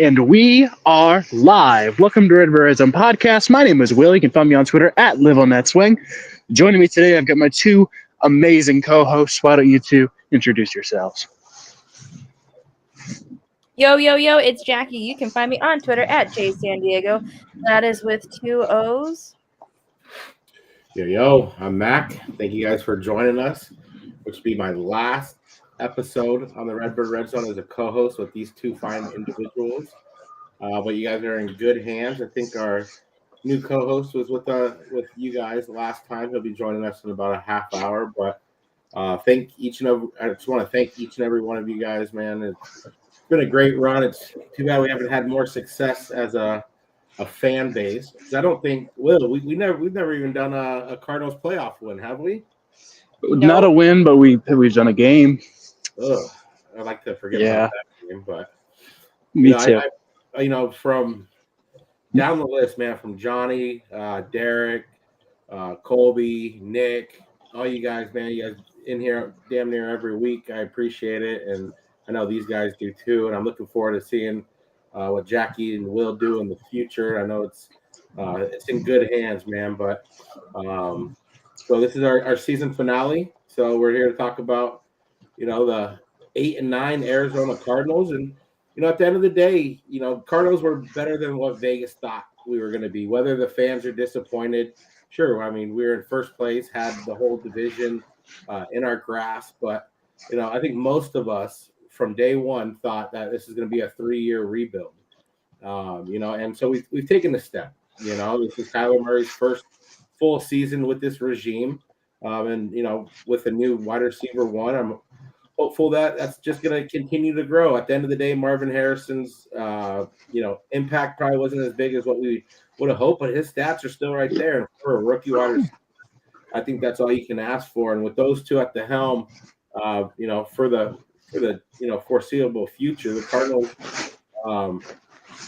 And we are live. Welcome to Redbird Redzone podcast. My name is Will. You can find me on Twitter at LiveOnThatSwing. Joining me today, I've got my two amazing co-hosts. Why don't you two introduce yourselves? Yo, it's Jackie. You can find me on Twitter at JSanDiego. That is with two O's. Yo, I'm Mac. Thank you guys for joining us, which will be my last episode on the Redbird Redzone as a co-host with these two fine individuals. But you guys are in good hands. I think our new co-host was with you guys last time. He'll be joining us in about a half hour. But I just want to thank each and every one of you guys, man. It's been a great run. It's too bad we haven't had more success as a fan base. I don't think we've never even done a Cardinals playoff win, have we? Not a win, but we've done a game. Ugh, I like to forget about that game, but me too. From down the list, man, from Johnny, Derek, Colby, Nick, all you guys, man, you guys in here damn near every week. I appreciate it, and I know these guys do too. And I'm looking forward to seeing what Jackie and Will do in the future. I know it's in good hands, man. But so this is our season finale. So we're here to talk about the 8 and 9 Arizona Cardinals, and at the end of the day, Cardinals were better than what Vegas thought we were going to be. Whether the fans are disappointed, sure. I mean, we were in first place, had the whole division in our grasp, but I think most of us from day one thought that this is going to be a 3-year rebuild. And so we've taken a step. This is Kyler Murray's first full season with this regime, and with a new wide receiver one, I'm hopeful that that's just going to continue to grow. At the end of the day, Marvin Harrison's impact probably wasn't as big as what we would have hoped, but his stats are still right there. And for a rookie wide receiver, I think that's all you can ask for. And with those two at the helm, for the foreseeable future, the Cardinals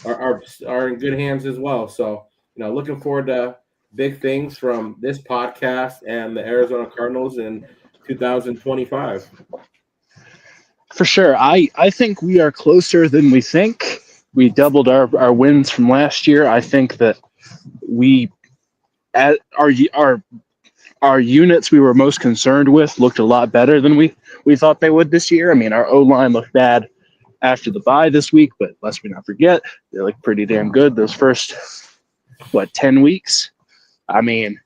are in good hands as well. So looking forward to big things from this podcast and the Arizona Cardinals in 2025. For sure. I think we are closer than we think. We doubled our wins from last year. I think that our units we were most concerned with looked a lot better than we thought they would this year. I mean, our O-line looked bad after the bye this week, but let's not forget, they looked pretty damn good those first, 10 weeks? I mean,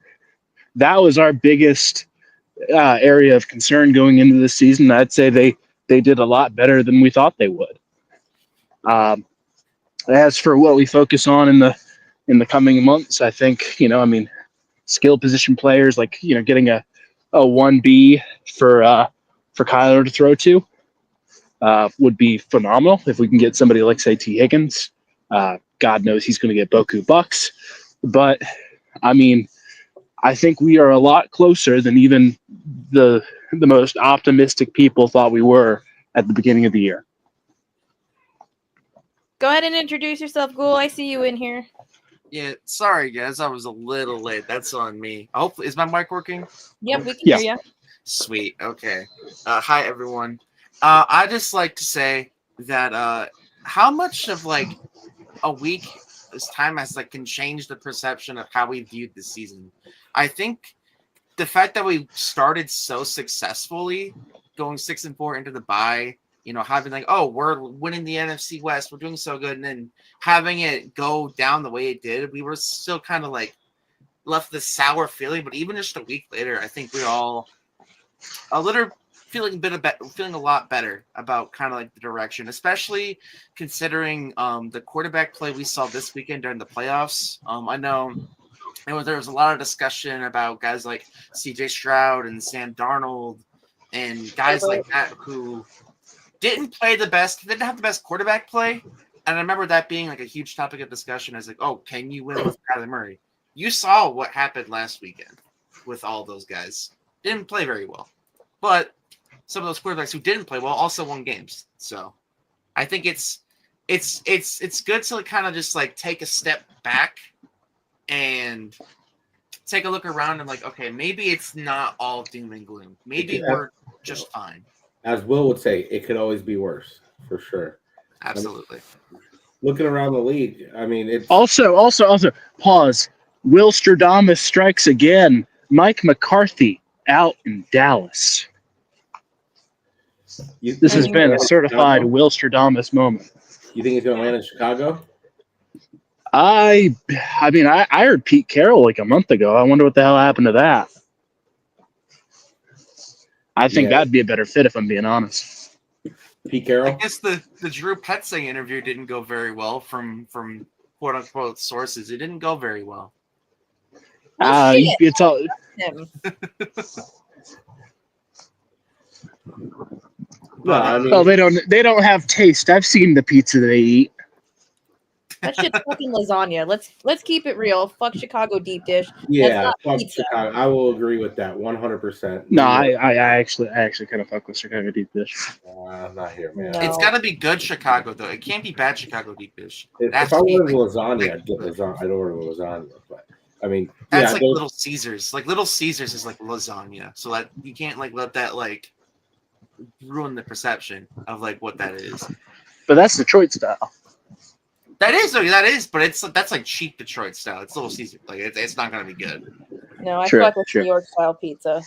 that was our biggest area of concern going into the season. I'd say they did a lot better than we thought they would. As for what we focus on in the coming months, I think, skill position players like, getting a 1B for Kyler to throw to would be phenomenal. If we can get somebody like, say, T. Higgins, God knows he's going to get Boku bucks. But, I mean, I think we are a lot closer than even the most optimistic people thought we were at the beginning of the year. Go ahead and introduce yourself, Gule. I see you in here. Yeah, sorry guys, I was a little late. That's on me. Hopefully, is my mic working? Yep, we can hear you. Sweet. Okay. Hi everyone. I just like to say that how much of a week this time has can change the perception of how we viewed the season. I think the fact that we started so successfully, going 6-4 into the bye, having we're winning the NFC West, we're doing so good, and then having it go down the way it did, we were still kind of left this sour feeling. But even just a week later, I think we're all feeling a lot better about kind of the direction, especially considering the quarterback play we saw this weekend during the playoffs. I know there was a lot of discussion about guys like C.J. Stroud and Sam Darnold and guys like that who didn't have the best quarterback play. And I remember that being a huge topic of discussion as can you win with Kyler Murray? You saw what happened last weekend with all those guys. Didn't play very well. But some of those quarterbacks who didn't play well also won games. So I think it's good to kind of just take a step back and take a look around and okay, maybe it's not all doom and gloom. Maybe we're just fine. As Will would say, it could always be worse, for sure. Absolutely. looking around the league, I mean, it's Also, pause. Will Stradamus strikes again. Mike McCarthy out in Dallas. This has been a certified Will Stradamus moment. You think he's going to land in Chicago? I mean, I heard Pete Carroll like a month ago. I wonder what the hell happened to that. I think that'd be a better fit if I'm being honest. Pete Carroll? I guess the Drew Petzing interview didn't go very well from quote unquote sources. It didn't go very well. It's all. No, I mean, well, they don't have taste. I've seen the pizza they eat. That shit's fucking lasagna. Let's keep it real. Fuck Chicago deep dish. Yeah, fuck Chicago. I will agree with that 100%. No, I actually kind of fuck with Chicago deep dish. Not here, man. No. It's got to be good Chicago though. It can't be bad Chicago deep dish. If I ordered lasagna, I'd get lasagna. I'd order lasagna, but I mean, that's like Little Caesars. Like Little Caesars is like lasagna, so that you can't like let that like ruin the perception of like what that is. But that's Detroit style. That is, but that's like cheap Detroit style. It's Little Caesar. Like it's not gonna be good. No, I fuck with New York style pizza.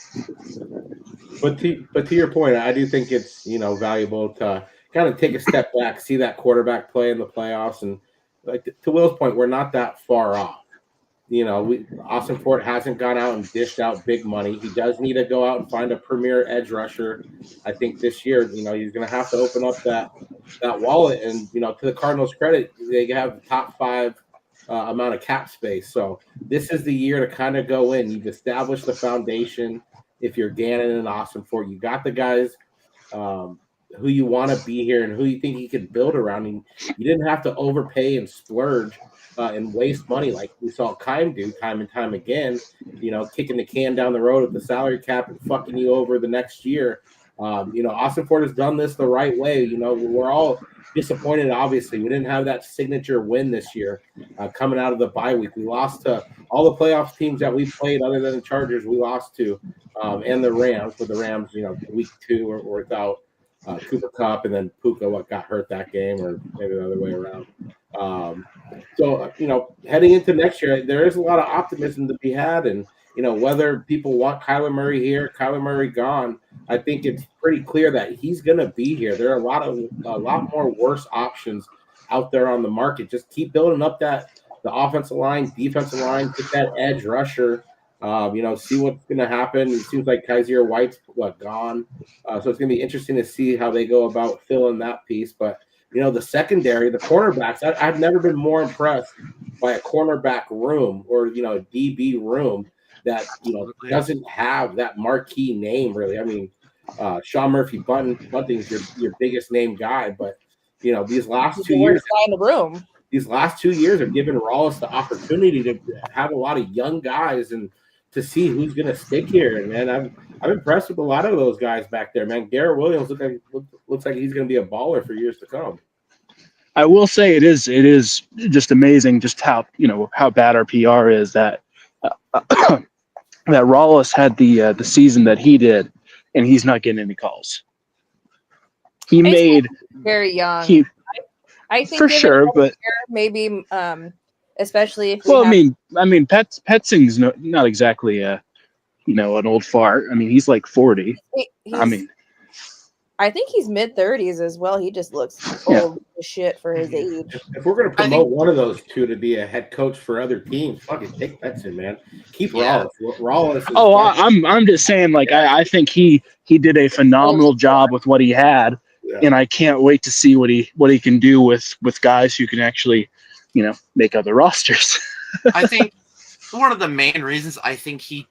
But to your point, I do think it's valuable to kind of take a step back, see that quarterback play in the playoffs, and like to Will's point, we're not that far off. Austin Fort hasn't gone out and dished out big money. He does need to go out and find a premier edge rusher. I think this year, he's going to have to open up that wallet. And, to the Cardinals' credit, they have the top 5 amount of cap space. So this is the year to kind of go in. You've established the foundation. If you're Gannon and Austin Fort, you got the guys who you want to be here and who you think he could build around. And you didn't have to overpay and splurge and waste money like we saw Kime do time and time again, kicking the can down the road with the salary cap and fucking you over the next year. Austin Fort has done this the right way. We're all disappointed, obviously. We didn't have that signature win this year coming out of the bye week. We lost to all the playoff teams that we played other than the Chargers we lost to, and the Rams. With the Rams, week 2 or without Cooper Kupp, and then Puka got hurt that game, or maybe the other way around. So heading into next year, there is a lot of optimism to be had, and whether people want Kyler Murray here, Kyler Murray gone, I think it's pretty clear that he's going to be here. There are a lot more worse options out there on the market. Just keep building up the offensive line, defensive line, get that edge rusher. See what's going to happen. It seems like Kaiser White's gone, so it's going to be interesting to see how they go about filling that piece. But the secondary, the cornerbacks, I've never been more impressed by a cornerback room or a DB room that doesn't have that marquee name really. I mean, Sean Murphy Bunting's your biggest name guy, but these last 2 years in the room. These last 2 years have given Rawls the opportunity to have a lot of young guys and to see who's going to stick here. And man, I'm impressed with a lot of those guys back there, man. Garrett Williams looks like he's going to be a baller for years to come. I will say it is just amazing just how bad our PR is that that Rawls had the season that he did, and he's not getting any calls. He made very young. I think for sure, but maybe especially if I mean, Petzing's not exactly an old fart. I mean, he's like 40. I think he's mid-30s as well. He just looks old as shit for his age. If we're going to promote one of those two to be a head coach for other teams, fucking take Petzing, man. Keep Rawls. I'm just saying, I think he did a phenomenal job with what he had. Yeah. And I can't wait to see what he can do with guys who can actually, make other rosters. I think one of the main reasons I think he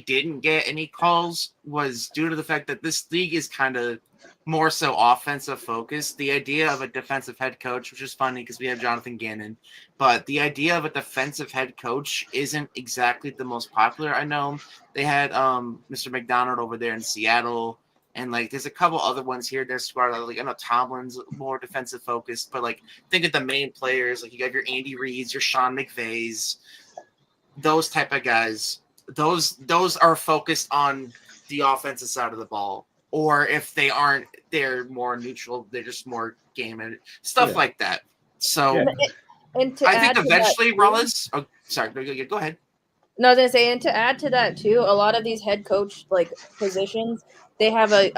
didn't get any calls was due to the fact that this league is kind of more so offensive focused. The idea of a defensive head coach, which is funny because we have Jonathan Gannon, but the idea of a defensive head coach isn't exactly the most popular. I know they had Mr. McDonald over there in Seattle. And there's a couple other ones here. There's I know Tomlin's more defensive focused, but think of the main players. You got your Andy Reid's, your Sean McVays, those type of guys. Those are focused on the offensive side of the ball. Or if they aren't, they're more neutral. They're just more game and stuff like that. So Yeah. And to I add think to that, eventually too- Rollins. Oh, sorry. Go ahead. No, I was gonna say, and to add to that too, a lot of these head coach positions, they have a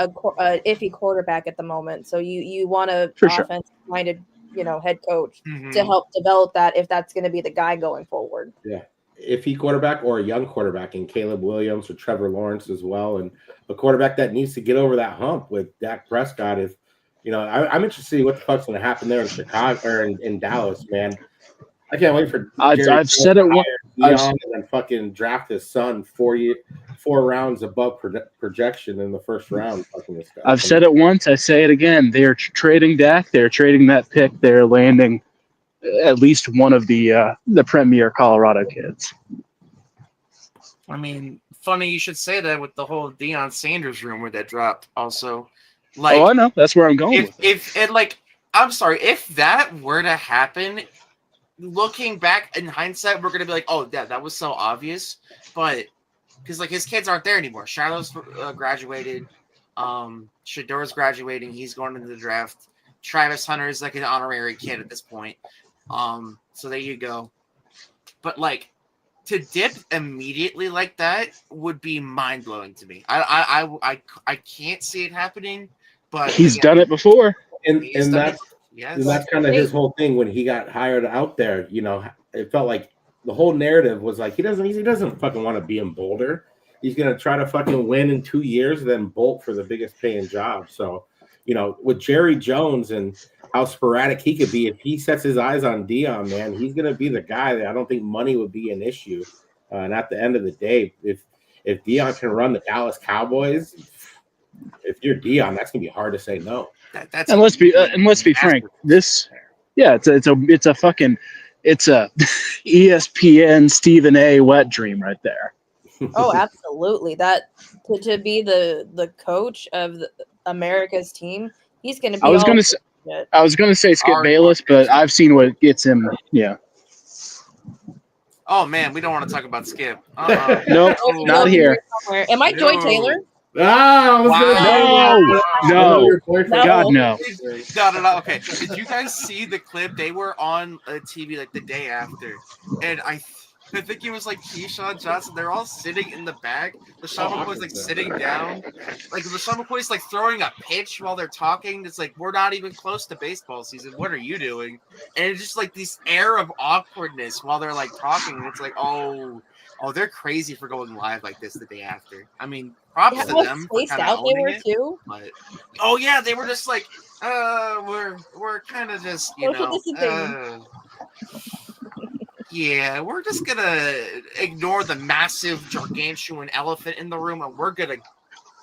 iffy quarterback at the moment. So you want a For sure. offensive minded, head coach Mhm. to help develop that if that's going to be the guy going forward. Yeah. If he quarterback or a young quarterback in Caleb Williams or Trevor Lawrence as well, and a quarterback that needs to get over that hump with Dak Prescott. If I'm interested to see what the fuck's going to happen there in Chicago or in Dallas, man. I can't wait for Jerry I've said it once. Dion and then fucking draft his son 4 rounds above projection in the first round. Fucking this guy. I've said it once. I say it again. They are trading Dak. They're trading that pick. They're landing at least one of the premier Colorado kids. I mean, funny you should say that with the whole Deion Sanders rumor that dropped. Also, like, I know. That's where I'm going with it. I'm sorry, if that were to happen, looking back in hindsight, we're gonna be like, oh, yeah, that was so obvious. But because his kids aren't there anymore. Shadow's graduated. Shador's graduating. He's going into the draft. Travis Hunter is an honorary kid at this point. So there you go. But to dip immediately like that would be mind blowing to me. I can't see it happening. But he's done it before, and that's yes. and that's kind of his whole thing when he got hired out there. It felt like the whole narrative was he doesn't fucking want to be in Boulder. He's gonna try to fucking win in 2 years, then bolt for the biggest paying job. So, with Jerry Jones and how sporadic he could be, if he sets his eyes on Dion, man, he's gonna be the guy that I don't think money would be an issue. And at the end of the day, if Dion can run the Dallas Cowboys, if you're Dion, that's gonna be hard to say no. And let's be frank. It's a ESPN Stephen A. wet dream right there. Oh, absolutely. That to be the coach of America's team, he's going to be. I was going to say Skip Bayless, but I've seen what gets him. Yeah. Oh man, we don't want to talk about Skip. Nope, not here. Am I Joy Taylor? Oh, no, God, no. No. Okay, did you guys see the clip? They were on TV the day after, and I think it was Keyshawn Johnson. They're all sitting in the back. LaShawn McCoy's sitting down. LaShawn McCoy's throwing a pitch while they're talking. It's we're not even close to baseball season. What are you doing? And it's just this air of awkwardness while they're talking. And it's oh, they're crazy for going live like this the day after. I mean, props to them. Spaced out they were too. But, oh yeah, they were just we're kind of just yeah, we're just gonna ignore the massive gargantuan elephant in the room, and we're gonna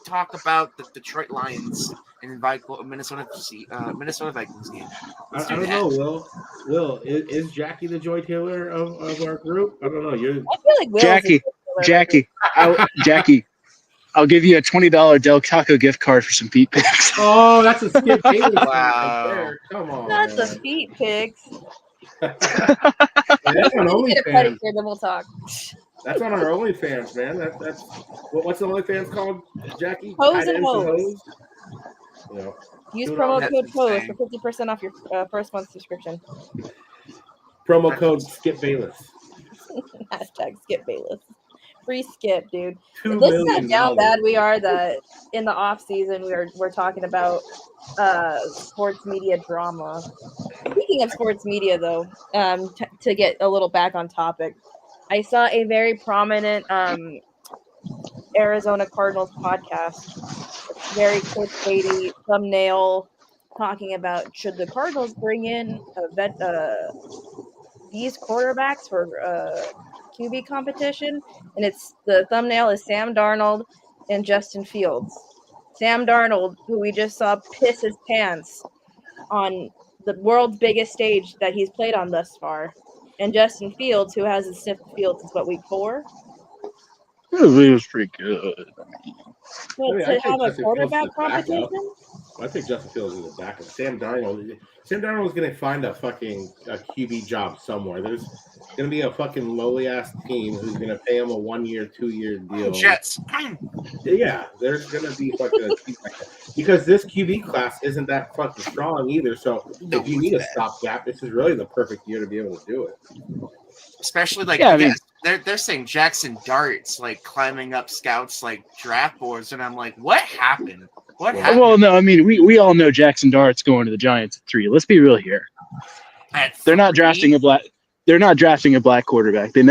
talk about the Detroit Lions and invite Minnesota Vikings game. I don't know, Will, is Jackie the Joy Taylor of our group? I don't know. I feel like Will's Jackie. I'll give you a $20 Del Taco gift card for some feet pics. Oh, that's a Skip Bayless. Wow. Right there. Come on. Not the feet pics. That's on OnlyFans. Then we'll talk. That's on our OnlyFans, man. That's what's the OnlyFans called, Jackie? Hose and Hose. Use promo code HOSE for 50% off your first month subscription. Promo code Skip Bayless. Hashtag Skip Bayless. Free Skip, dude. $2 This is how million. down bad we are that in the off season we're talking about sports media drama. Speaking of sports media, though, to get a little back on topic, I saw a very prominent Arizona Cardinals podcast, very clickbaity thumbnail, talking about should the Cardinals bring in these quarterbacks for QB competition, and the thumbnail is Sam Darnold and Justin Fields. Sam Darnold, who we just saw piss his pants on the world's biggest stage that he's played on thus far, and Justin Fields, who hasn't sniffed the field since week 4. It was pretty good. But to have a quarterback competition, I think Justin Fields is a backup. Sam Darnold is going to find a QB job somewhere. There's going to be a fucking lowly ass team who's going to pay him a 1 year, 2 year deal. Jets. Yeah, there's going to be fucking a team like that. Because this QB class isn't that fucking strong either. So if you need a stopgap, this is really the perfect year to be able to do it. Especially like they're saying Jackson Dart's like climbing up scouts like draft boards, and I'm like, what happened? What happened? Well, no, I mean we all know Jackson Dart's going to the Giants at 3. Let's be real here. They're not drafting a black. They're not drafting a black quarterback. They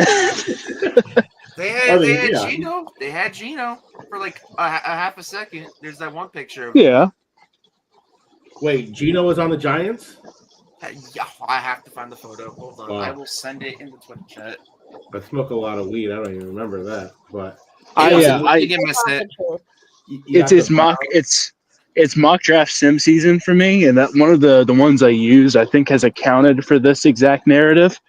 had Gino. They had Gino for like a half a second. There's that one picture of him. Wait, Gino was on the Giants? Yeah, I have to find the photo. Hold on. Wow. I will send it in the Twitter chat. I smoke a lot of weed. I don't even remember that. But you can miss it. It's mock draft sim season for me, and that one of the ones I use I think has accounted for this exact narrative.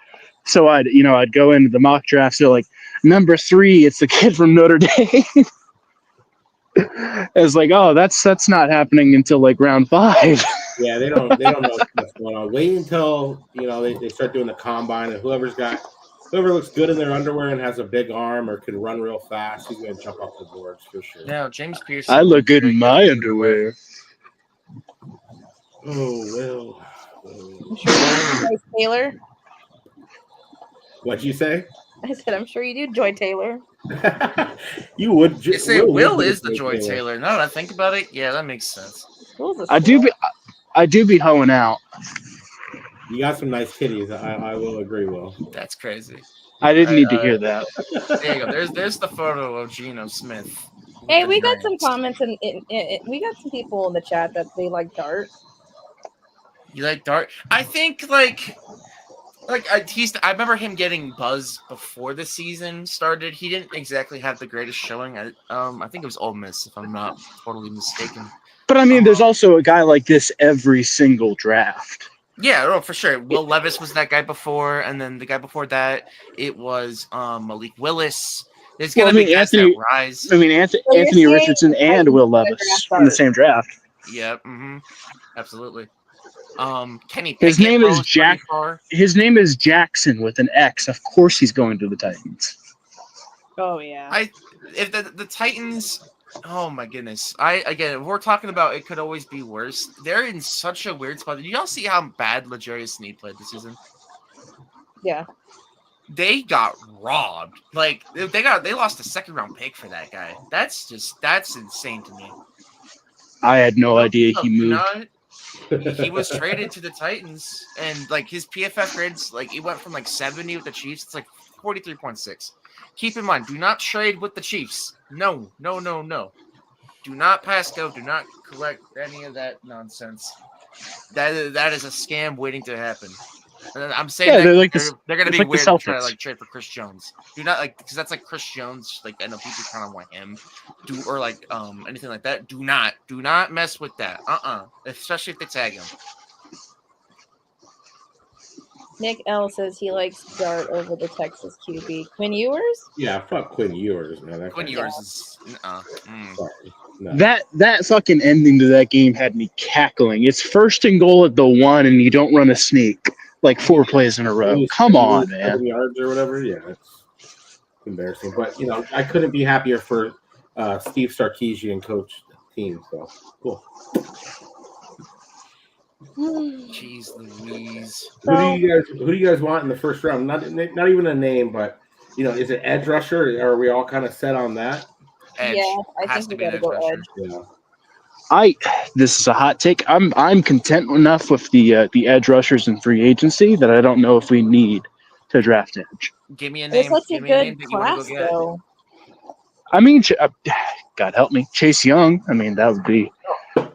So I'd go into the mock draft. So like number 3, it's the kid from Notre Dame. It's like, oh, that's not happening until like round 5. Yeah, they don't know what's going on. Wait until they start doing the combine, and whoever looks good in their underwear and has a big arm or can run real fast, he's gonna jump off the boards for sure. Now, James Pearson. I look good in my underwear. Oh well. Taylor. What'd you say? I said, I'm sure you do, Joy Taylor. You would. You say Will is the Joy Taylor. Now that I think about it, yeah, that makes sense. I do be hoeing out. You got some nice kitties. I will agree, Will. That's crazy. I didn't need to hear that. There you go. There's the photo of Geno Smith. Hey, we got some comments and we got some people in the chat that they like Dart. You like Dart? I think I remember him getting buzz before the season started. He didn't exactly have the greatest showing. I think it was Ole Miss, if I'm not totally mistaken. But I mean, there's also a guy like this every single draft. Yeah, no, for sure. Will Levis was that guy before, and then the guy before that, it was Malik Willis. There's gonna be guys that rise. I mean, Anthony Richardson and Will Levis in the same draft. Yeah, absolutely. Kenny Pickett, his name is Jack. His name is Jackson with an X. Of course, he's going to the Titans. Oh yeah. If the Titans. Oh my goodness! If we're talking about it could always be worse. They're in such a weird spot. Did y'all see how bad L'Jarius Sneed played this season? Yeah. They got robbed. Like they lost a 2nd round pick for that guy. That's insane to me. I had no idea he moved. He was traded to the Titans, and like his PFF grades, like it went from like 70 with the Chiefs. It's like 43.6. Keep in mind, do not trade with the Chiefs. No. Do not pass go. Do not collect any of that nonsense. That is a scam waiting to happen. And I'm saying they're going to be weird to try to like trade for Chris Jones. Do not because that's like Chris Jones. Like I know people kind of want him, or like anything like that. Do not mess with that. Especially if they tag him. Nick L says he likes Dart over the Texas QB. Quinn Ewers? Yeah, fuck Quinn Ewers, man. Quinn Ewers is Sorry. No. That fucking ending to that game had me cackling. It's 1st and goal at the 1, and you don't run a sneak like 4 plays in a row. Come on, man. Yards or whatever. Yeah, it's embarrassing. But I couldn't be happier for Steve Sarkisian coach team. So cool. Jeez Louise. Who do you guys want in the 1st round? Not even a name, but is it edge rusher? Are we all kind of set on that? Edge. Yeah, I think we gotta go edge. Yeah. This is a hot take. I'm content enough with the edge rushers in free agency that I don't know if we need to draft edge. Give me a name. It's such a good class, though. I mean, God help me, Chase Young. I mean, that would be kind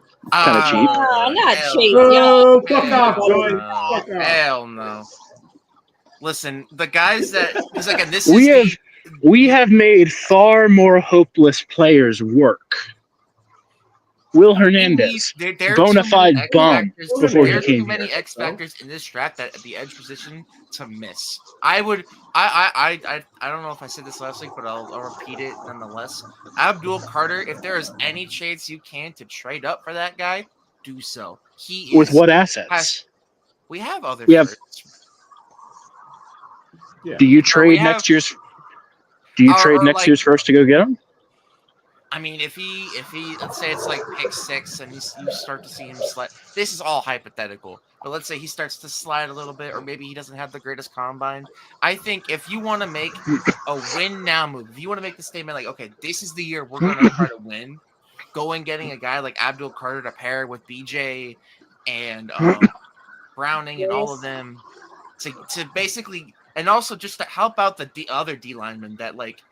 of cheap. Not Chase Young. Fuck off, Joy. Hell no. Listen, the guys that we have made far more hopeless players work. Will Hernandez, bona fide bum before he came here. There are too many X factors in this draft at the edge position to miss. I don't know if I said this last week, but I'll repeat it nonetheless. Abdul Carter, if there is any chance you can to trade up for that guy, do so. He With is what assets? we have other We have- firsts. Yeah. Do you Or we trade have- next year's? Do you trade or next like- year's first to go get him? I mean, if he let's say it's like pick 6 and you start to see him slide. This is all hypothetical, but let's say he starts to slide a little bit, or maybe he doesn't have the greatest combine. I think if you want to make a win now move, if you want to make the statement like, okay, this is the year we're going to try to win, go and getting a guy like Abdul Carter to pair with BJ and Browning and all of them to basically, and also just to help out the other D linemen that like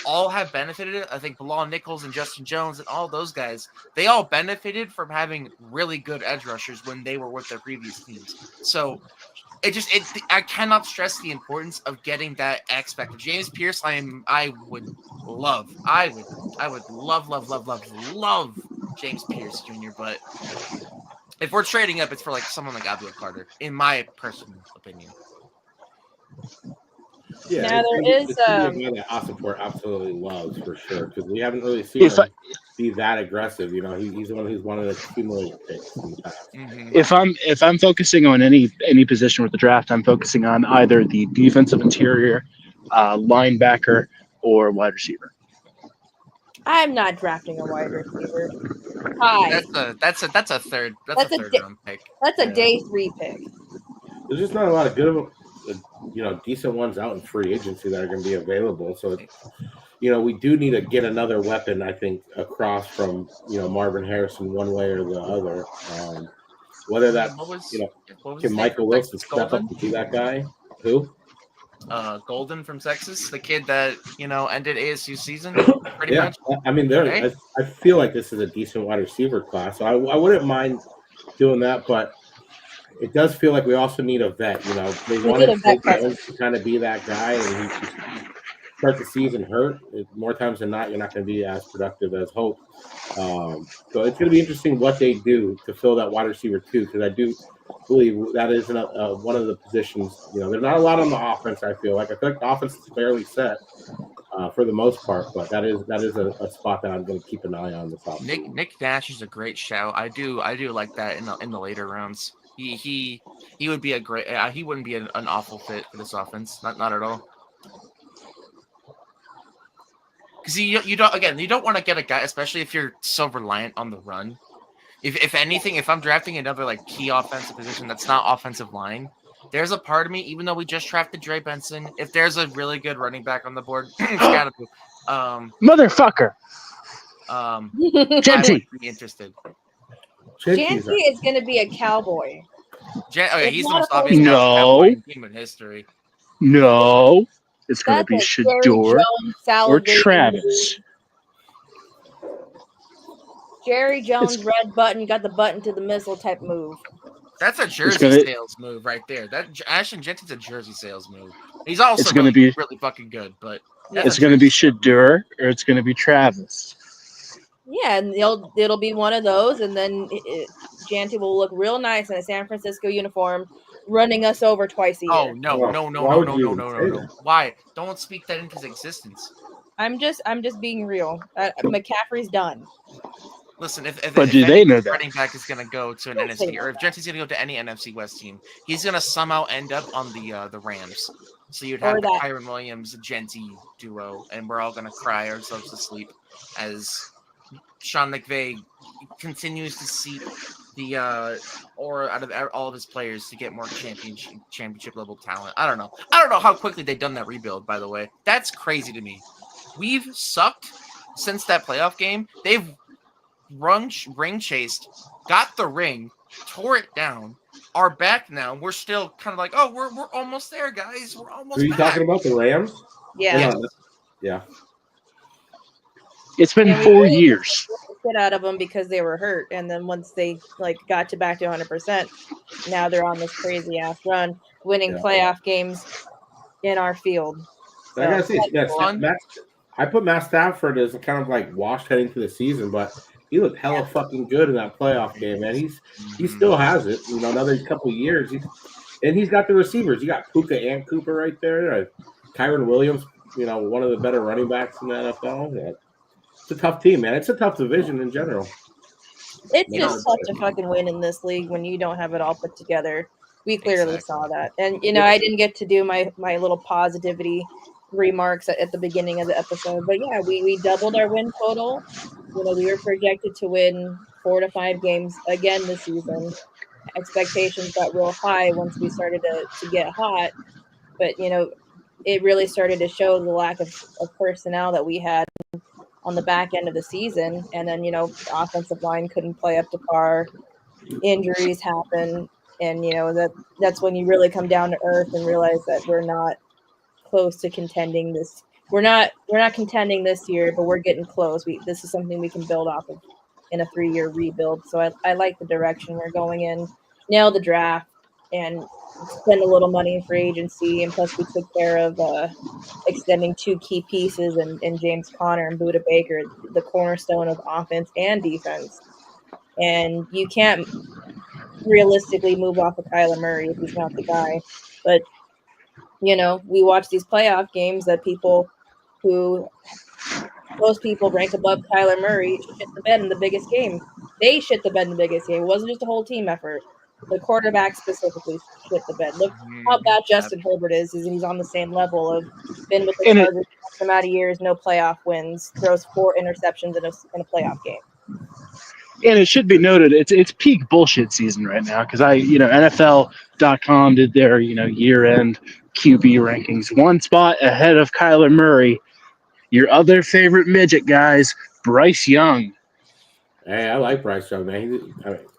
all have benefited. I think Bilal Nichols and Justin Jones and all those guys, they all benefited from having really good edge rushers when they were with their previous teams. So I cannot stress the importance of getting that X factor. James Pierce, I would love James Pierce Jr., but if we're trading up, it's for like someone like Abdul Carter, in my personal opinion. Yeah, Now there is it's gonna be a guy that Osiport absolutely loves for sure, because we haven't really seen If him be that aggressive. You know, he's the one who's wanted to accumulate picks in the past. If I'm focusing on any position with the draft, I'm focusing on either the defensive interior, linebacker, or wide receiver. I'm not drafting a wide receiver. Hi. That's a third round pick. That's a Yeah. day 3 pick. There's just not a lot of good, decent ones out in free agency that are going to be available. So, we do need to get another weapon, I think, across from, Marvin Harrison one way or the other. Whether that's, What was can his Michael name? Wilson step up Golden? and be that guy? Who? Golden from Texas, the kid that ended ASU season pretty Yeah, much. I mean, Right? I feel like this is a decent wide receiver class, so I wouldn't mind doing that, but it does feel like we also need a vet. They We wanted need a vet Trey Jones to kind of be that guy, and he start the season hurt. More times than not, you're not going to be as productive as hoped. So it's going to be interesting what they do to fill that wide receiver too, because I do believe that is one of the positions. There's not a lot on the offense. I feel like the offense is fairly set for the most part, but that is a spot that I'm going to keep an eye on this offseason. Nick Nash is a great shout. I do like that in the later rounds. He would be a great. He wouldn't be an awful fit for this offense. Not at all. Because you don't want to get a guy, especially if you're so reliant on the run. If anything, if I'm drafting another like key offensive position that's not offensive line, there's a part of me, even though we just drafted Dre Benson, if there's a really good running back on the board, it's gotta be Motherfucker. I Genty. would be interested. Janty is going to be a cowboy. He's the most not a obvious cowboy team in history. No. It's going to be That's a Jerry Shador Jones or salivating Travis. Jerry Jones red button, got the button to the missile type move. That's a jersey sales move right there. That Ashton Jensen's a jersey sales move. He's also really fucking good, but it's going to be Shador or it's going to be Travis. Yeah, and it'll be one of those, and then Janty will look real nice in a San Francisco uniform, running us over twice a year. Oh no! Why? Don't speak that into existence. I'm just being real. McCaffrey's done. Listen, if they know that running back is going to go to an NFC, or if Genty's going to go to any NFC West team, he's going to somehow end up on the Rams. So you'd have the Kyron Williams Genty duo, and we're all going to cry ourselves to sleep as Sean McVay continues to seek the aura out of all of his players to get more championship level talent. I don't know how quickly they've done that rebuild. By the way, that's crazy to me. We've sucked since that playoff game. They've ring chased, got the ring, tore it down, are back now. We're still kind of like, oh, we're almost there, guys. We're almost. Are you talking about the Rams? Yeah. Yeah. It's been 4 years. Get out of them because they were hurt, and then once they got back to 100%, now they're on this crazy ass run, winning playoff games in our field. So, I gotta see, I put Matt Stafford as kind of like washed heading to the season, but he looked hella fucking good in that playoff game, man. He still has it, another couple of years. He's got the receivers. You got Puka and Cooper right there. Kyron Williams, one of the better running backs in the NFL. Yeah. It's a tough team, man. It's a tough division in general. It's just tough to fucking win in this league when you don't have it all put together. We clearly saw that. And, I didn't get to do my little positivity remarks at the beginning of the episode. But, yeah, we doubled our win total. We were projected to win 4 to 5 games again this season. Expectations got real high once we started to get hot. But, it really started to show the lack of personnel that we had on the back end of the season. And then, the offensive line couldn't play up to par. Injuries happen. And, that's when you really come down to earth and realize that we're not close to contending this. We're not contending this year, but we're getting close. This is something we can build off of in a 3-year rebuild. So I like the direction we're going in. Nail the draft and spend a little money in free agency. And plus we took care of extending 2 key pieces in James Conner and Budda Baker, the cornerstone of offense and defense. And you can't realistically move off of Kyler Murray if he's not the guy. But, we watch these playoff games that most people rank above Kyler Murray shit the bed in the biggest game. They shit the bed in the biggest game. It wasn't just a whole team effort. The quarterback specifically shit the bed. Look how bad Justin Herbert is. He's on the same level of been with the Chargers for some amount of years, no playoff wins, throws 4 interceptions in a playoff game. And it should be noted, it's peak bullshit season right now because NFL.com did their year-end QB rankings. 1 spot ahead of Kyler Murray. Your other favorite midget, guys, Bryce Young. Hey, I like Bryce Young, man.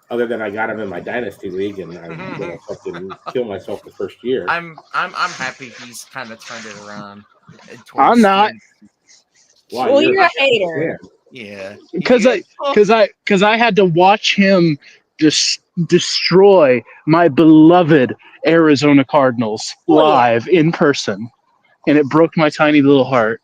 Other than I got him in my dynasty league, and I'm gonna fucking kill myself the first year. I'm happy he's kind of turned it around. I'm not. Well, you're a hater. Yeah, because I had to watch him destroy my beloved Arizona Cardinals live in person, and it broke my tiny little heart.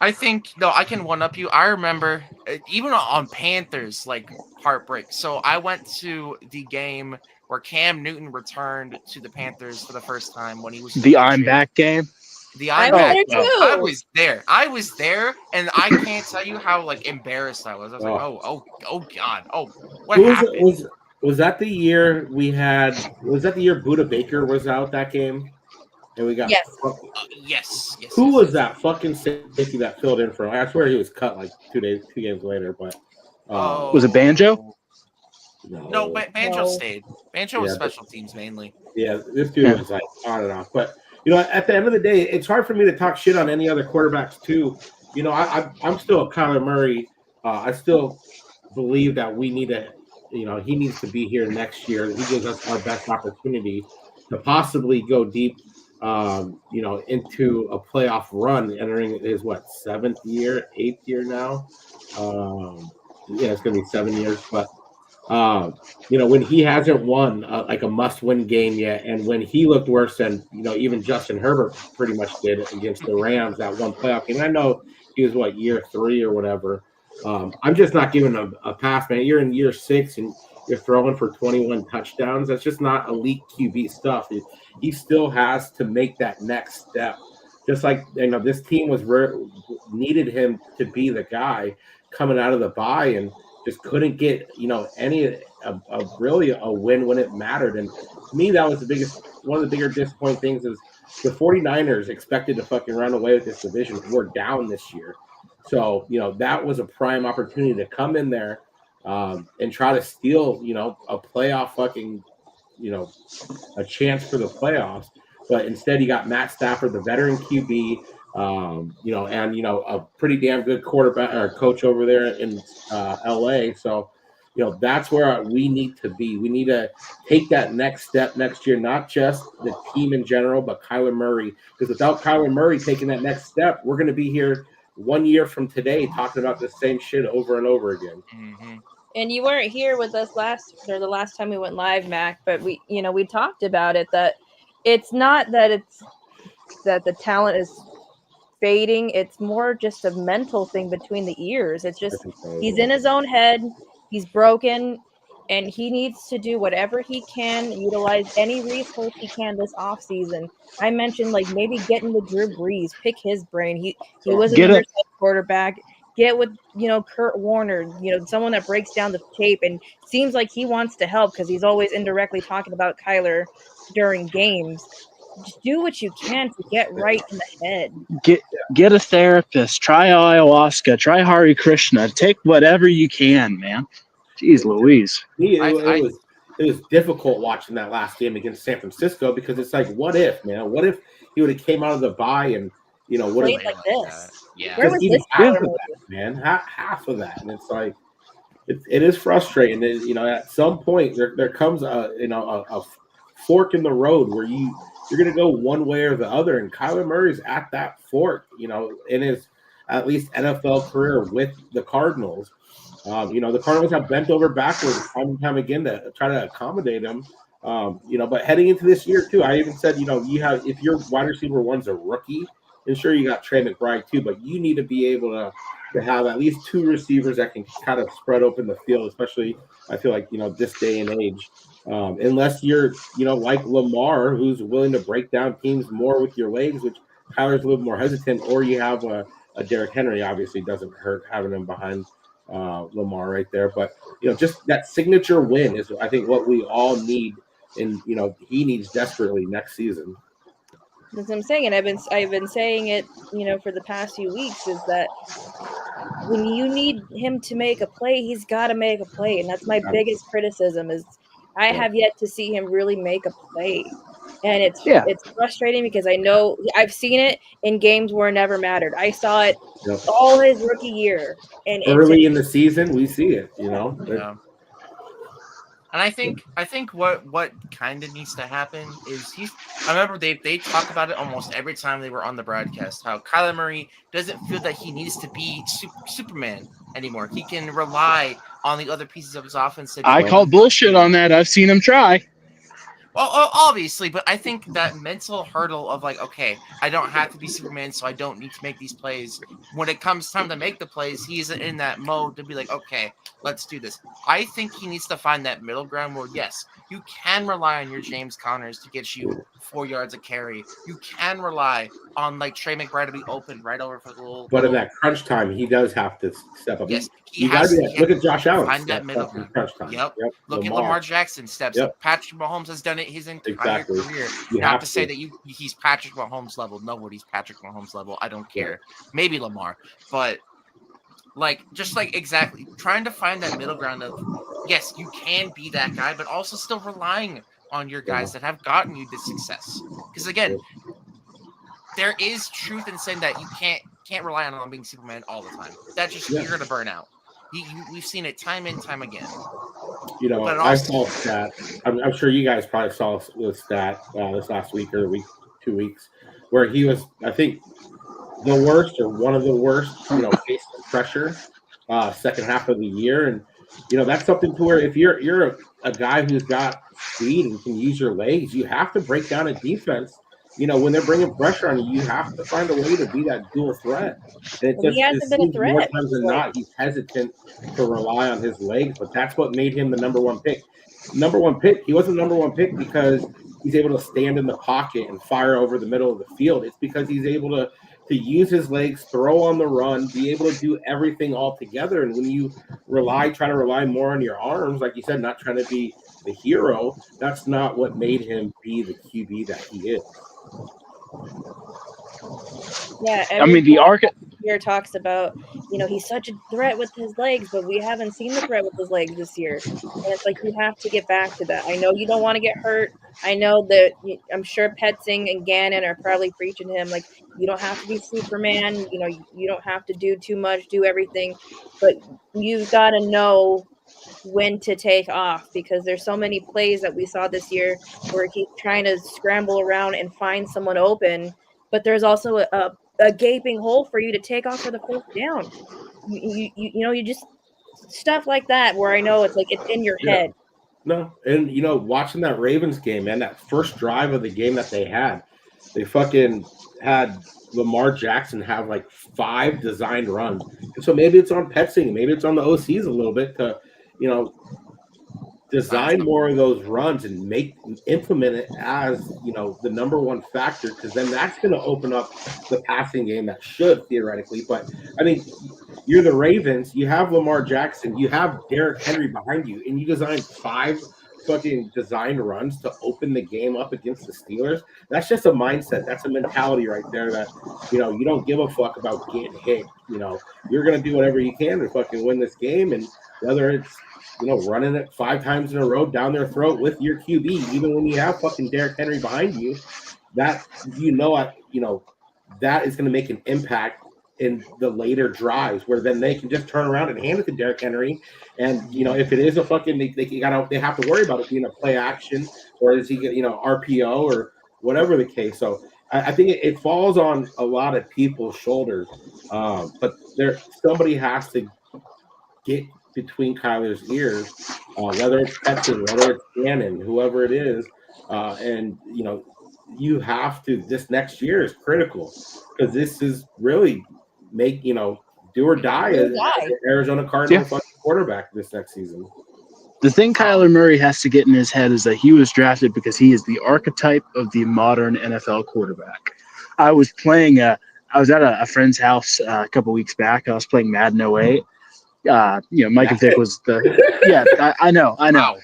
I think I can one up you. I remember even on Panthers, like heartbreak. So I went to the game where Cam Newton returned to the Panthers for the first time when he was the I'm back game. I was there. I was there, and I can't tell you how embarrassed I was. I was like, oh God, what happened? Was that the year we had? Was that the year Budda Baker was out that game? And we got yes. Who was that fucking safety that filled in for him? I swear he was cut 2 games later. But was it Banjo? No, Banjo stayed. Banjo was special teams mainly. Yeah, this dude was on and off. But at the end of the day, it's hard for me to talk shit on any other quarterbacks too. I'm still a Kyler Murray. I still believe that we need to, he needs to be here next year. He gives us our best opportunity to possibly go deep. Into a playoff run, entering his 7th year, 8th year now. It's gonna be 7 years, but when he hasn't won a must-win game yet, and when he looked worse than even Justin Herbert pretty much did against the Rams that one playoff game. I know he was year 3 or whatever. I'm just not giving a pass, man. You're in year 6 and you're throwing for 21 touchdowns. That's just not elite QB stuff. He still has to make that next step. Just like this team needed him to be the guy coming out of the bye and just couldn't get any really a win when it mattered. And to me, that was one of the bigger disappointing things is the 49ers expected to fucking run away with this division. We're down this year, so that was a prime opportunity to come in there. And try to steal, a playoff fucking, a chance for the playoffs. But instead, you got Matt Stafford, the veteran QB, and a pretty damn good quarterback or coach over there in LA. So, that's where we need to be. We need to take that next step next year, not just the team in general, but Kyler Murray. Because without Kyler Murray taking that next step, we're going to be here 1 year from today talking about the same shit over and over again. Mm-hmm. And you weren't here with us the last time we went live, Mac, but we talked about it, that it's not that that the talent is fading. It's more just a mental thing between the ears. It's just he's in his own head. He's broken, and he needs to do whatever he can, utilize any resource he can this offseason. I mentioned maybe getting the Drew Brees, pick his brain. He was a quarterback. get with, Kurt Warner, someone that breaks down the tape and seems like he wants to help because he's always indirectly talking about Kyler during games. Just do what you can to get right in the head. Get a therapist. Try ayahuasca. Try Hare Krishna. Take whatever you can, man. Jeez Louise. It was difficult watching that last game against San Francisco because it's like, what if, man? What if he would have came out of the bye and would have played like this? Yeah. Where was even this half Kyler of movie? that, man? Half of that, and it's like it is frustrating. At some point there comes a fork in the road where you're going to go one way or the other, and Kyler Murray's at that fork, in his at least NFL career with the Cardinals. The Cardinals have bent over backwards time and time again to try to accommodate him. But heading into this year too, I even said, if your wide receiver one's a rookie, and sure you got Trey McBride too, but you need to be able to have at least two receivers that can kind of spread open the field, especially I feel like this day and age. Unless you're like Lamar, who's willing to break down teams more with your legs, which Kyler's a little more hesitant, or you have a Derrick Henry. Obviously doesn't hurt having him behind Lamar right there, but just that signature win is I think what we all need, and he needs desperately next season. That's what I'm saying, and I've been saying it, for the past few weeks, is that when you need him to make a play, he's got to make a play, and that's my biggest criticism. Is I have yet to see him really make a play, and it's frustrating because I know I've seen it in games where it never mattered. I saw it all his rookie year, and early in the season we see it. Yeah. And I think what kind of needs to happen is I remember they talk about it almost every time they were on the broadcast, how Kyler Murray doesn't feel that he needs to be Superman anymore. He can rely on the other pieces of his offense. I call bullshit on that. I've seen him try. Well, obviously, but I think that mental hurdle of like, okay, I don't have to be Superman, so I don't need to make these plays. When it comes time to make the plays, he's in that mode to be like, okay, let's do this. I think he needs to find that middle ground where, yes, you can rely on your James Connors to get you 4 yards of carry. You can rely on like Trey McBride to be open right over for the little. But in that crunch time, he does have to step up. Yes, look at Josh Allen. Find that middle ground. Crunch time. Yep. Look at Lamar Jackson steps up. Patrick Mahomes has done it his entire career. Not to say that he's Patrick Mahomes level. Nobody's Patrick Mahomes level. I don't care. Maybe Lamar, but exactly trying to find that middle ground of yes, you can be that guy, but also still relying on your guys that have gotten you this success. Because again, there is truth in saying that you can't rely on being Superman all the time. That's just you're gonna burn out. We've seen it time and time again. I saw a stat. I'm sure you guys probably saw the stat this last week or 2 weeks, where he was, I think, the worst or one of the worst, faced pressure second half of the year, and that's something to where if you're a guy who's got speed and can use your legs, you have to break down a defense. When they're bringing pressure on you, you have to find a way to be that dual threat. And he hasn't been a threat. More times than not, he's hesitant to rely on his legs, but that's what made him the number one pick. He wasn't number one pick because he's able to stand in the pocket and fire over the middle of the field. It's because he's able to use his legs, throw on the run, be able to do everything all together. And when you try to rely more on your arms, like you said, not trying to be the hero, that's not what made him be the QB that he is. Yeah, the arc here talks about, he's such a threat with his legs, but we haven't seen the threat with his legs this year. And it's like you have to get back to that. I know you don't want to get hurt. I know that I'm sure Petzing and Gannon are probably preaching to him like you don't have to be Superman. You don't have to do too much, do everything, but you've got to know when to take off because there's so many plays that we saw this year where he's trying to scramble around and find someone open, but there's also a gaping hole for you to take off for the first down. You just stuff like that where I know it's like it's in your head. No, and watching that Ravens game, man, that first drive of the game that they fucking had Lamar Jackson have like 5 designed runs. And so maybe it's on Petzing, maybe it's on the OCs a little bit to design more of those runs and implement it as the number one factor, because then that's going to open up the passing game that should theoretically. But I think you're the Ravens, you have Lamar Jackson, you have Derrick Henry behind you, and you design 5 fucking design runs to open the game up against the Steelers. That's just a mindset. That's a mentality right there that, you don't give a fuck about getting hit. You're going to do whatever you can to fucking win this game. And whether it's, running it 5 times in a row down their throat with your QB, even when you have fucking Derrick Henry behind you, that, that is going to make an impact in the later drives where then they can just turn around and hand it to Derrick Henry. And, if it is a fucking, they have to worry about it being a play action, or is he, RPO or whatever the case. So I think it falls on a lot of people's shoulders. But somebody has to get between Kyler's ears, whether it's Petson, whether it's Gannon, whoever it is. And, you have to, this next year is critical because this is really do or die as Arizona Cardinal fucking quarterback this next season. The thing Kyler Murray has to get in his head is that he was drafted because he is the archetype of the modern NFL quarterback. I was at a friend's house a couple weeks back. I was playing Madden 08. Mike Vick was I know. Wow.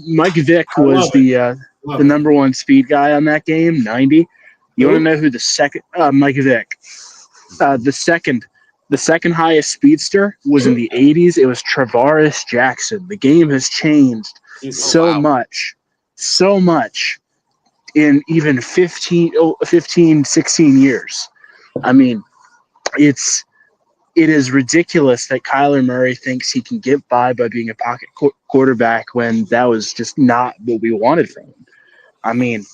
Mike Vick was the number one speed guy on that game, 90. You want to know who the second Mike Vick? The second highest speedster was in the 80s. It was Travaris Jackson. The game has changed so much in even 15, 16 years. I mean, it is ridiculous that Kyler Murray thinks he can get by being a pocket quarterback when that was just not what we wanted from him. I mean,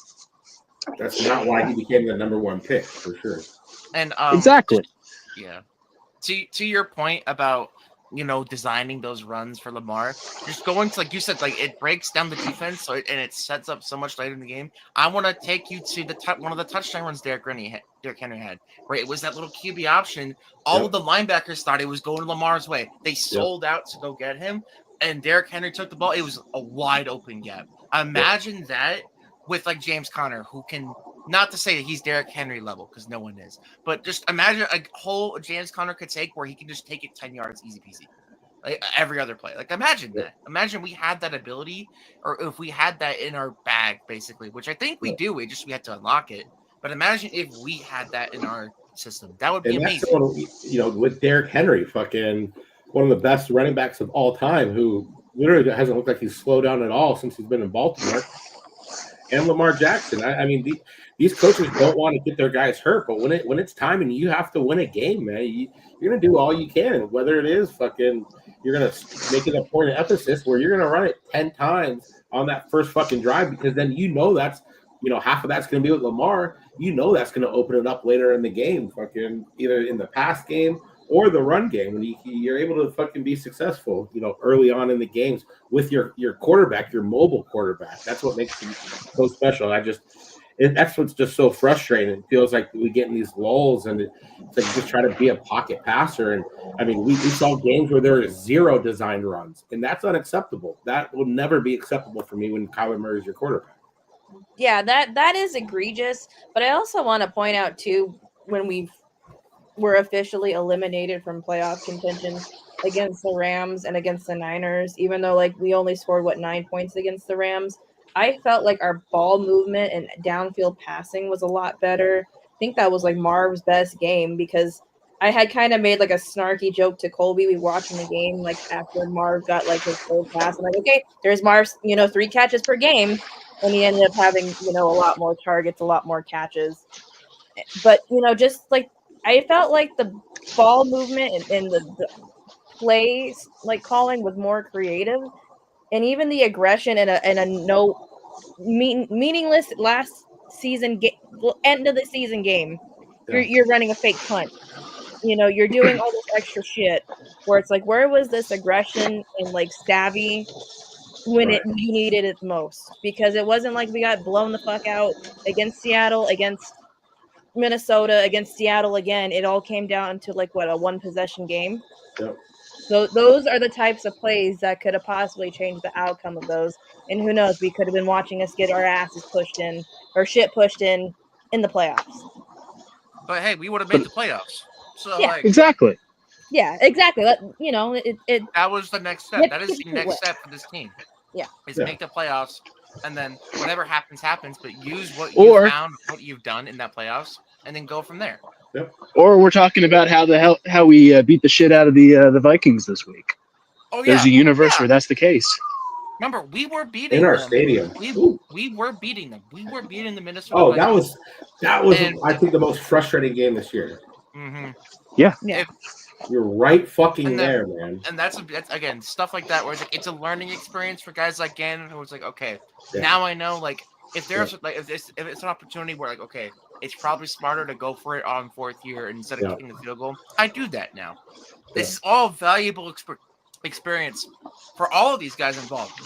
that's not why he became the number one pick for sure. And exactly. Yeah. To your point about designing those runs for Lamar, just going to, like you said, like it breaks down the defense, and it sets up so much later in the game. I want to take you to one of the touchdown runs Derrick Henry had, where it was that little QB option. All of the linebackers thought it was going Lamar's way. They sold out to go get him, and Derrick Henry took the ball. It was a wide open gap. Imagine that with like James Conner, who can. Not to say that he's Derrick Henry level, because no one is, but just imagine a whole James Conner could take where he can just take it 10 yards easy peasy, like every other play. Like imagine that. Imagine we had that ability, or if we had that in our bag, basically, which I think we do. We had to unlock it. But imagine if we had that in our system. That would be amazing. With Derrick Henry, fucking one of the best running backs of all time, who literally hasn't looked like he's slowed down at all since he's been in Baltimore. And Lamar Jackson. I mean, these coaches don't want to get their guys hurt, but when it's time and you have to win a game, man, you're going to do all you can. Whether it is fucking, you're going to make it a point of emphasis where you're going to run it 10 times on that first fucking drive, because then that's, half of that's going to be with Lamar. That's going to open it up later in the game, fucking either in the pass game or the run game, when you're able to fucking be successful, early on in the games with your quarterback, your mobile quarterback. That's what makes him so special. That's what's just so frustrating. It feels like we get in these lulls, and it's like just try to be a pocket passer. And I mean, we saw games where there is 0 designed runs, and that's unacceptable. That will never be acceptable for me when Kyler Murray is your quarterback. Yeah, that is egregious. But I also want to point out too, when we're officially eliminated from playoff contention against the Rams and against the Niners, even though like we only scored 9 points against the Rams, I felt like our ball movement and downfield passing was a lot better. I think that was like Marv's best game, because I had kind of made like a snarky joke to Colby. We watching the game like after Marv got like his full pass. I'm like, okay, there's Marv's 3 catches per game, and he ended up having a lot more targets, a lot more catches. But just like I felt like the ball movement and the plays like calling was more creative, and even the aggression in a meaningless last season end of the season game. You're running a fake punt. You're doing all this extra shit where it's like, where was this aggression and like savvy when you needed it most? Because it wasn't like we got blown the fuck out against Seattle, against Minnesota, against Seattle again. It all came down to like a 1 possession game. Yep. So those are the types of plays that could have possibly changed the outcome of those. And who knows, we could have been watching us get our asses pushed in or shit pushed in the playoffs. But hey, we would have made the playoffs. So yeah, exactly. Yeah, exactly. That was the next step. That is the next step for this team. Yeah. Is make the playoffs, and then whatever happens, but use what you Or- found, what you've done in that playoffs, and then go from there. Or we're talking about how we beat the shit out of the Vikings this week. Oh yeah. There's a universe where that's the case. Remember, we were beating in our them. stadium. We were beating them. We were beating the Minnesota. Oh, Vikings. that was And- I think the most frustrating game this year. Mm-hmm. Yeah. You're right fucking there, man. And that's again stuff like that where it's like it's a learning experience for guys like Gannon who was like, okay, Yeah. now I know like if there's like if it's an opportunity where like okay, it's probably smarter to go for it on fourth year instead of kicking the field goal. I do that now. This is all valuable experience for all of these guys involved.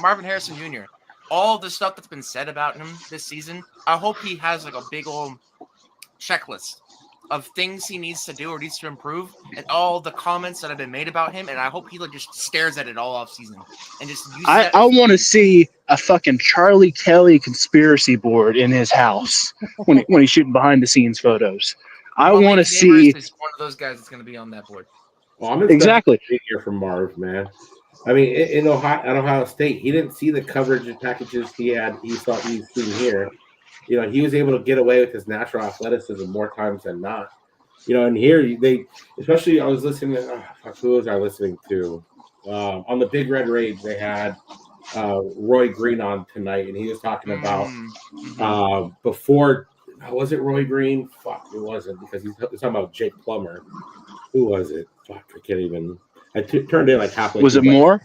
Marvin Harrison Jr. All the stuff that's been said about him this season. I hope he has like a big old checklist of things he needs to do or needs to improve, and all the comments that have been made about him, and I hope he like just stares at it all off season and just uses I want to see a fucking Charlie Kelly conspiracy board in his house when he's shooting behind the scenes photos. I want to see. Is one of those guys that's going to be on that board. Well, I'm exactly here from Marv, man. I mean, in Ohio State, he didn't see the coverage and packages he thought he's seen here. You know, he was able to get away with his natural athleticism more times than not. You know, and here especially I was listening to who was I listening to? On the Big Red Rage, they had Roy Green on tonight, and he was talking about before. Was it Roy Green? Fuck, it wasn't, because he's talking about Jake Plummer. Who was it? Fuck, I can't even. I turned in like halfway. Was it Moore?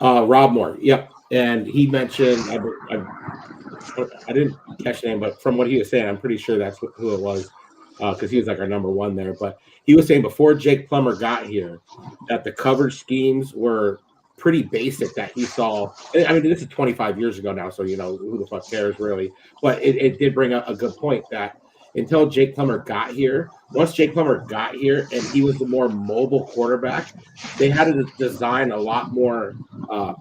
Rob Moore. Yep. And he mentioned, I didn't catch the name, but from what he was saying, I'm pretty sure that's who it was, because he was like our number one there. But he was saying before Jake Plummer got here, that the coverage schemes were pretty basic that he saw. I mean, this is 25 years ago now, so you know who the fuck cares really. But it did bring up a good point that until Jake Plummer got here, once Jake Plummer got here and he was the more mobile quarterback, they had to design a lot more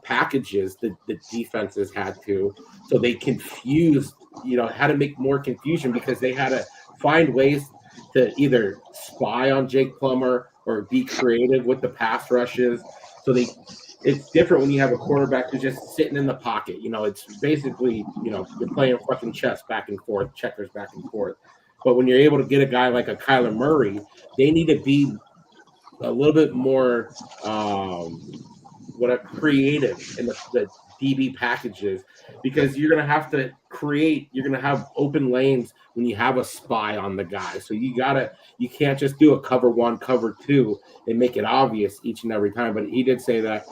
packages that the defenses had to, so they confused, had to make more confusion because they had to find ways to either spy on Jake Plummer or be creative with the pass rushes. So it's different when you have a quarterback who's just sitting in the pocket. It's basically, you're playing fucking chess back and forth, checkers back and forth. But when you're able to get a guy like a Kyler Murray, they need to be a little bit more creative in the DB packages, because you're going to have to you're going to have open lanes when you have a spy on the guy. So you can't just do a cover one, cover two and make it obvious each and every time. But he did say that,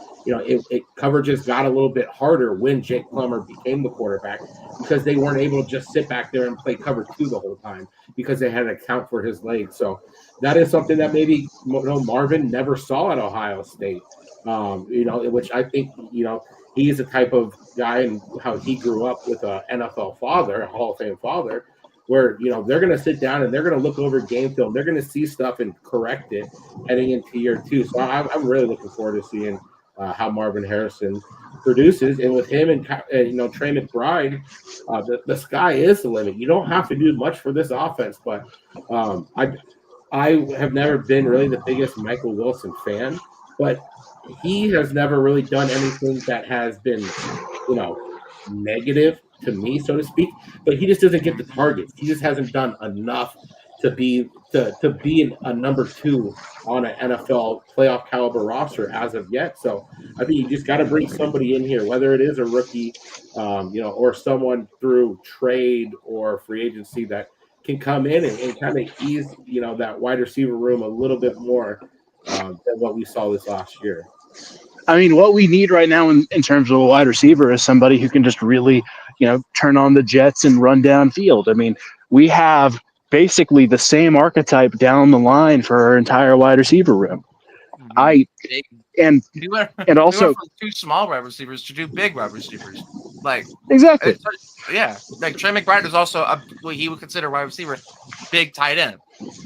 coverages got a little bit harder when Jake Plummer became the quarterback, because they weren't able to just sit back there and play cover two the whole time, because they had to account for his legs. So that is something that maybe Marvin never saw at Ohio State, which I think, he's the type of guy, and how he grew up with an NFL father, a Hall of Fame father, where, they're going to sit down and they're going to look over game film. They're going to see stuff and correct it heading into year two. So I'm really looking forward to seeing how Marvin Harrison produces. And with him and Trey McBride, the sky is the limit. You don't have to do much for this offense, but I have never been really the biggest Michael Wilson fan, but he has never really done anything that has been, negative to me, so to speak. But he just doesn't get the targets. He just hasn't done enough to be a number two on an NFL playoff caliber roster as of yet. So I think you just got to bring somebody in here, whether it is a rookie, or someone through trade or free agency that can come in and kind of ease, that wide receiver room a little bit more than what we saw this last year. I mean, what we need right now in terms of a wide receiver is somebody who can just really, turn on the jets and run downfield. I mean, we have basically the same archetype down the line for our entire wide receiver room. We went also from two small wide receivers to two big wide receivers. Like exactly, like Trey McBride is also what he would consider wide receiver, big tight end.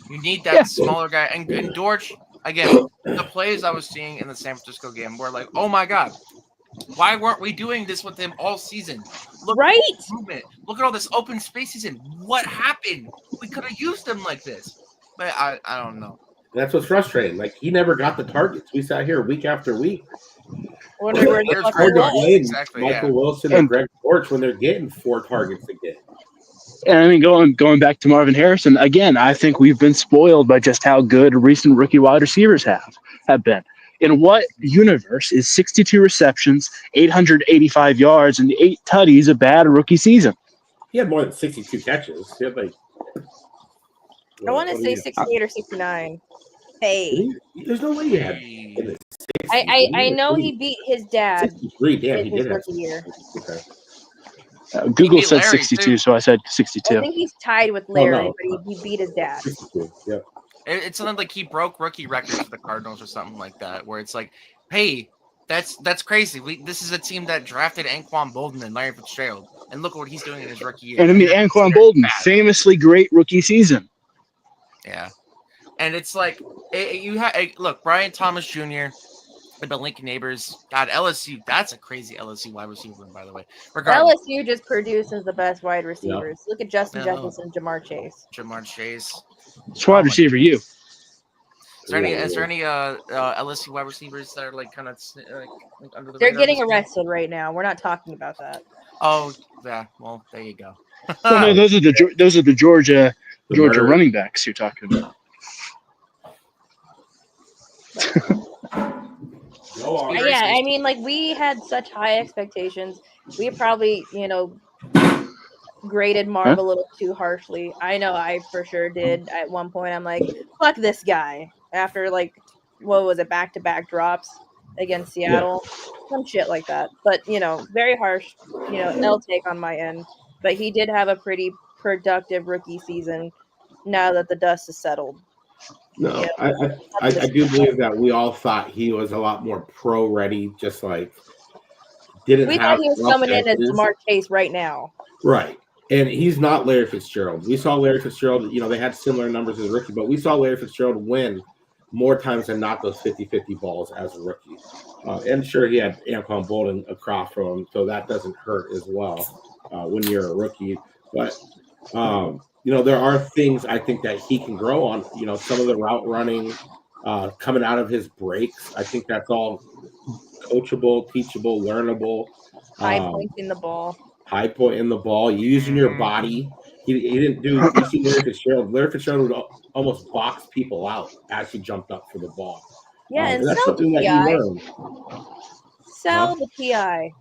You need that smaller guy, and Dortch. Again, the plays I was seeing in the San Francisco game were like, oh my God, why weren't we doing this with him all season? Look at the movement. Look at all this open space he's in. What happened? We could have used him like this. But I don't know. That's what's frustrating. Like he never got the targets. We sat here week after week. Wondering where the It's fuck hard he to was. blame Exactly, Michael yeah. Wilson or And- Greg Dortch when they're getting 4 targets a game. And I mean, going back to Marvin Harrison again, I think we've been spoiled by just how good recent rookie wide receivers have been. In what universe is 62 receptions, 885 yards, and 8 tutties a bad rookie season? He had more than 62 catches. He had like. I want to what say did 68 or 69. Hey, There's no way he had. In the 60s. I know he beat his dad 63. Damn, he in his did have. rookie year. Okay. Google beat said Larry, 62, too. so I said I 62. think he's tied with Larry, no. but he beat his dad. 62. Yep. It's something like he broke rookie records for the Cardinals or something like that, where it's like, hey, that's crazy. This is a team that drafted Anquan Bolden and Larry Fitzgerald, and look what he's doing in his rookie year. And I mean, they're Anquan very Bolden, bad. famously great rookie season. Yeah, and it's like look, Brian Thomas Jr. The Lincoln Neighbors. God, LSU. That's a crazy LSU wide receiver room, by the way. Regardless, LSU just produces the best wide receivers. Look at Justin No. Jefferson, Jamar Chase. Jamar Chase. It's wide Oh my receiver you. Is there any LSU wide receivers that are like kind of like under the They're radar getting this year? arrested right now. We're not talking about that. Oh yeah, well there you go. Well, no, those are the Georgia murder- running backs you're talking about. Go on. Yeah, I mean, like we had such high expectations. We probably, graded Marv a little too harshly. I know I for sure did. At one point, I'm like, "Fuck this guy." After like, what was it, back-to-back drops against Seattle, some shit like that. But very harsh. L take on my end. But he did have a pretty productive rookie season. Now that the dust is settled. No, Yeah. I do believe that we all thought he was a lot more pro ready, just like didn't We have thought he was rough coming in as edges. Jamar Chase right now. Right. And he's not Larry Fitzgerald. We saw Larry Fitzgerald, they had similar numbers as a rookie, but we saw Larry Fitzgerald win more times than not those 50-50 balls as a rookie. And sure, he had Anquan Bolden across from him, so that doesn't hurt as well when you're a rookie. But there are things I think that he can grow on. Some of the route running coming out of his breaks, I think that's all coachable, teachable, learnable. High point in the ball. High point in the ball, using your body. He didn't do. You see Larry Fitzgerald. Larry Fitzgerald would almost box people out as he jumped up for the ball. Yeah, and that's sell the something that you PI. learn. Sell the PI.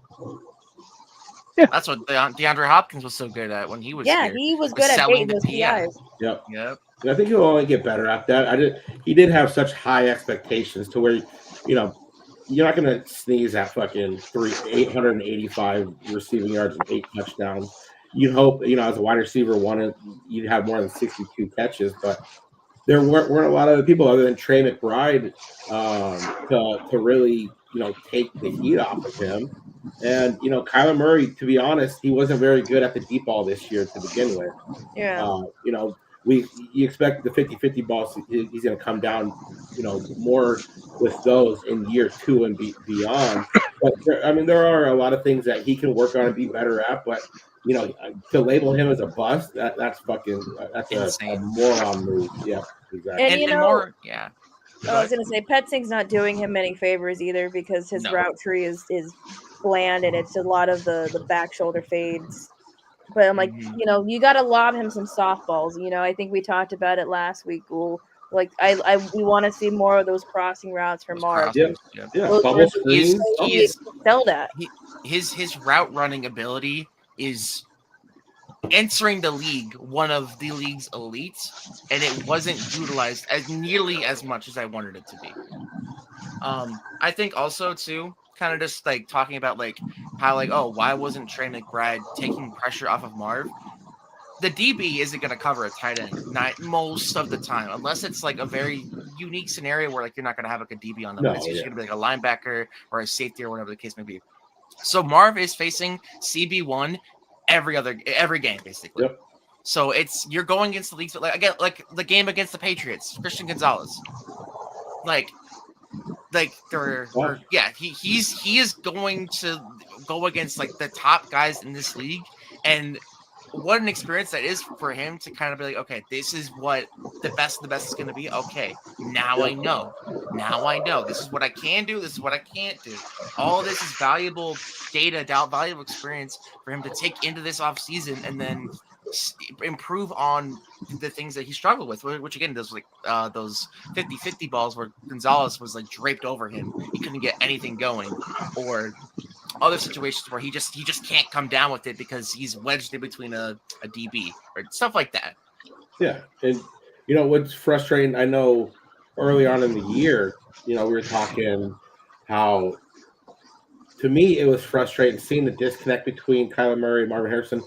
That's what DeAndre Hopkins was so good at when he was Yeah, here. he was good at selling getting the those PI. PIs. Yep. Yep. I think he'll only get better at that. He did have such high expectations to where, you're not going to sneeze at fucking 885 receiving yards and 8 touchdowns. You hope, as a wide receiver, you'd have more than 62 catches, but there weren't a lot of people other than Trey McBride to really, take the heat off of him. And, Kyler Murray, to be honest, he wasn't very good at the deep ball this year to begin with. Yeah. You expect the 50-50 balls, he's going to come down, more with those in year 2 and beyond. But there are a lot of things that he can work on and be better at. But to label him as a bust, that's a moron move. Yeah, exactly. And more, yeah. I was gonna say Petsing's not doing him any favors either because his route tree is bland and it's a lot of the back shoulder fades. But I'm like, you got to lob him some softballs. I think we talked about it last week, Gule. Like, we want to see more of those crossing routes for Marv. Yeah. Bubble screens. He excelled at. His route running ability is entering the league one of the league's elites, and it wasn't utilized as nearly as much as I wanted it to be. I think also too, kind of just like talking about like how like, oh, why wasn't Trey McBride taking pressure off of Marv? The DB isn't going to cover a tight end most of the time, unless it's like a very unique scenario where like you're not going to have like a DB on them. It's usually going to be like a linebacker or a safety or whatever the case may be. So Marv is facing CB1 every game basically. Yep. So you're going against the leagues, like again, like the game against the Patriots, Christian Gonzalez, he is going to go against like the top guys in this league, and what an experience that is for him to kind of be like, okay, this is what the best of the best is going to be. Okay, now I know. Now I know. This is what I can do. This is what I can't do. All this is valuable data, valuable experience for him to take into this off season and then improve on the things that he struggled with, which again, those 50-50 balls where Gonzalez was like draped over him. He couldn't get anything going, or other situations where he just can't come down with it because he's wedged in between a DB or stuff like that. Yeah, and what's frustrating, I know early on in the year, we were talking how, to me, it was frustrating seeing the disconnect between Kyler Murray and Marvin Harrison,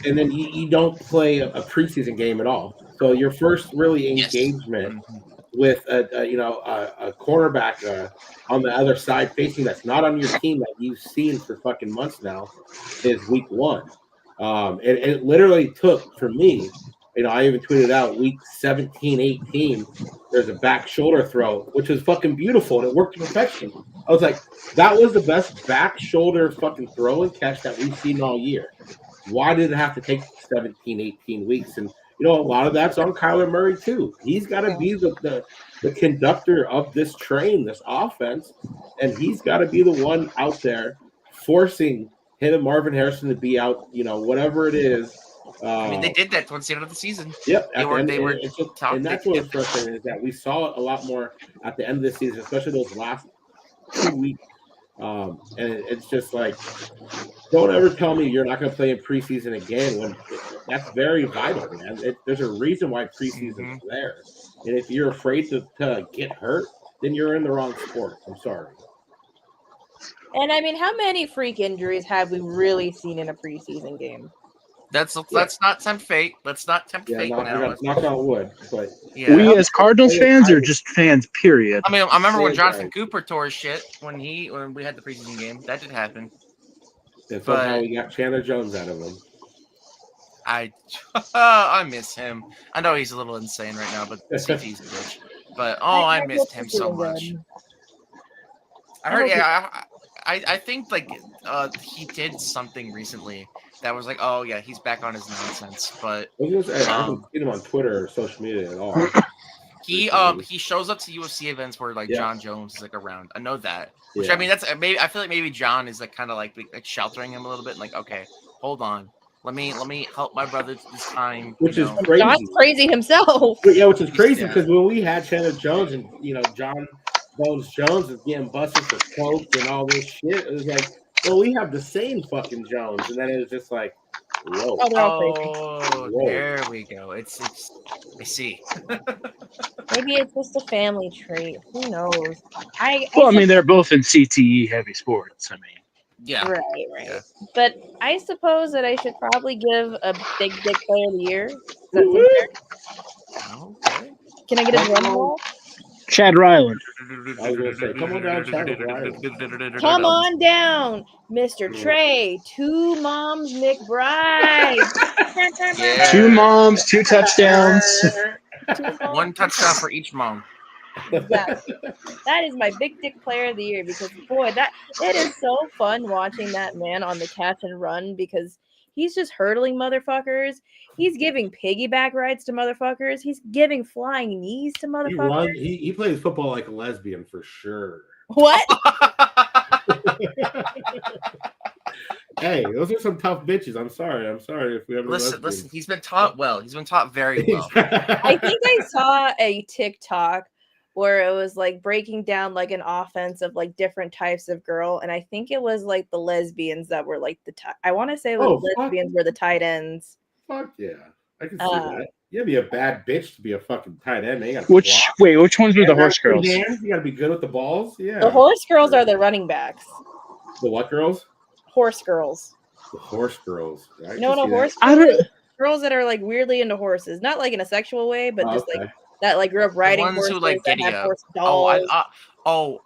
and then you don't play a preseason game at all. So your first really engagement with a cornerback on the other side facing that's not on your team that you've seen for fucking months now is week 1. And it literally took, for me, I even tweeted out week 17, 18, there's a back shoulder throw, which was fucking beautiful, and it worked to perfection. I was like, that was the best back shoulder fucking throw and catch that we've seen all year. Why did it have to take 17, 18 weeks? And, a lot of that's on Kyler Murray, too. He's got to be the conductor of this train, this offense, and he's got to be the one out there forcing him and Marvin Harrison to be out, whatever it is. I mean, they did that towards the end of the season. Yep. And that's what was frustrating, is that we saw it a lot more at the end of the season, especially those last 2 weeks. And it's just like, don't ever tell me you're not going to play in preseason again when that's very vital, man. There's a reason why preseason's there. And if you're afraid to get hurt, then you're in the wrong sport. I'm sorry. And I mean, how many freak injuries have we really seen in a preseason game? Let's not tempt fate. Let's not tempt fate now. Knock on wood, but we as Cardinals fans or just fans, period? I mean, I remember when Jonathan Cooper tore his shit when we had the preseason game. That did happen. And somehow we got Chandler Jones out of him. I miss him. I know he's a little insane right now, but CT's a bitch. But I missed him so much. I heard, I think like he did something recently that was like, oh yeah, he's back on his nonsense. But I haven't seen him on Twitter or social media at all. He shows up to UFC events where like John Jones is like around. I know that. Which I mean, that's maybe I feel like maybe John is like kind of like sheltering him a little bit. And like, okay, hold on. Let me help my brother this time. Which is crazy. John's crazy himself. But which is crazy because when we had Chandler Jones and John Bones Jones is getting busted for coke and all this shit, it was like, well, we have the same fucking Jones, and then it was just like, whoa. There we go. It's I see. Maybe it's just a family trait. Who knows? I mean, they're both in CTE heavy sports. I mean. Yeah. Right. Yeah. But I suppose that I should probably give a big dick player of the year. Does that seem fair? Okay. Can I get a drum roll? Chad Ryland. I was gonna say, come on down, Chad Ryland. Come on down, Mr. Trey. 2 moms McBride. Yeah. 2 moms, 2 touchdowns. 1 touchdown for each mom. Exactly. That is my big dick player of the year because boy, it is so fun watching that man on the catch and run because he's just hurdling motherfuckers. He's giving piggyback rides to motherfuckers. He's giving flying knees to motherfuckers. He plays football like a lesbian for sure. What? Hey, those are some tough bitches. I'm sorry if we ever listen. He's been taught well. He's been taught very well. I think I saw a TikTok where it was like breaking down like an offense of like different types of girl, and I think it was like the lesbians that were like I want to say lesbians were the tight ends. Fuck yeah, I can see that. You gotta be a bad bitch to be a fucking tight end. Which ones were the horse girls? You gotta be good with the balls. Yeah. The horse girls are the running backs. The what girls? Horse girls. The horse girls. You know what a horse girls that are like weirdly into horses, not like in a sexual way, but just like that like grew up riding the ones horses who like that giddy had up. horse dolls. I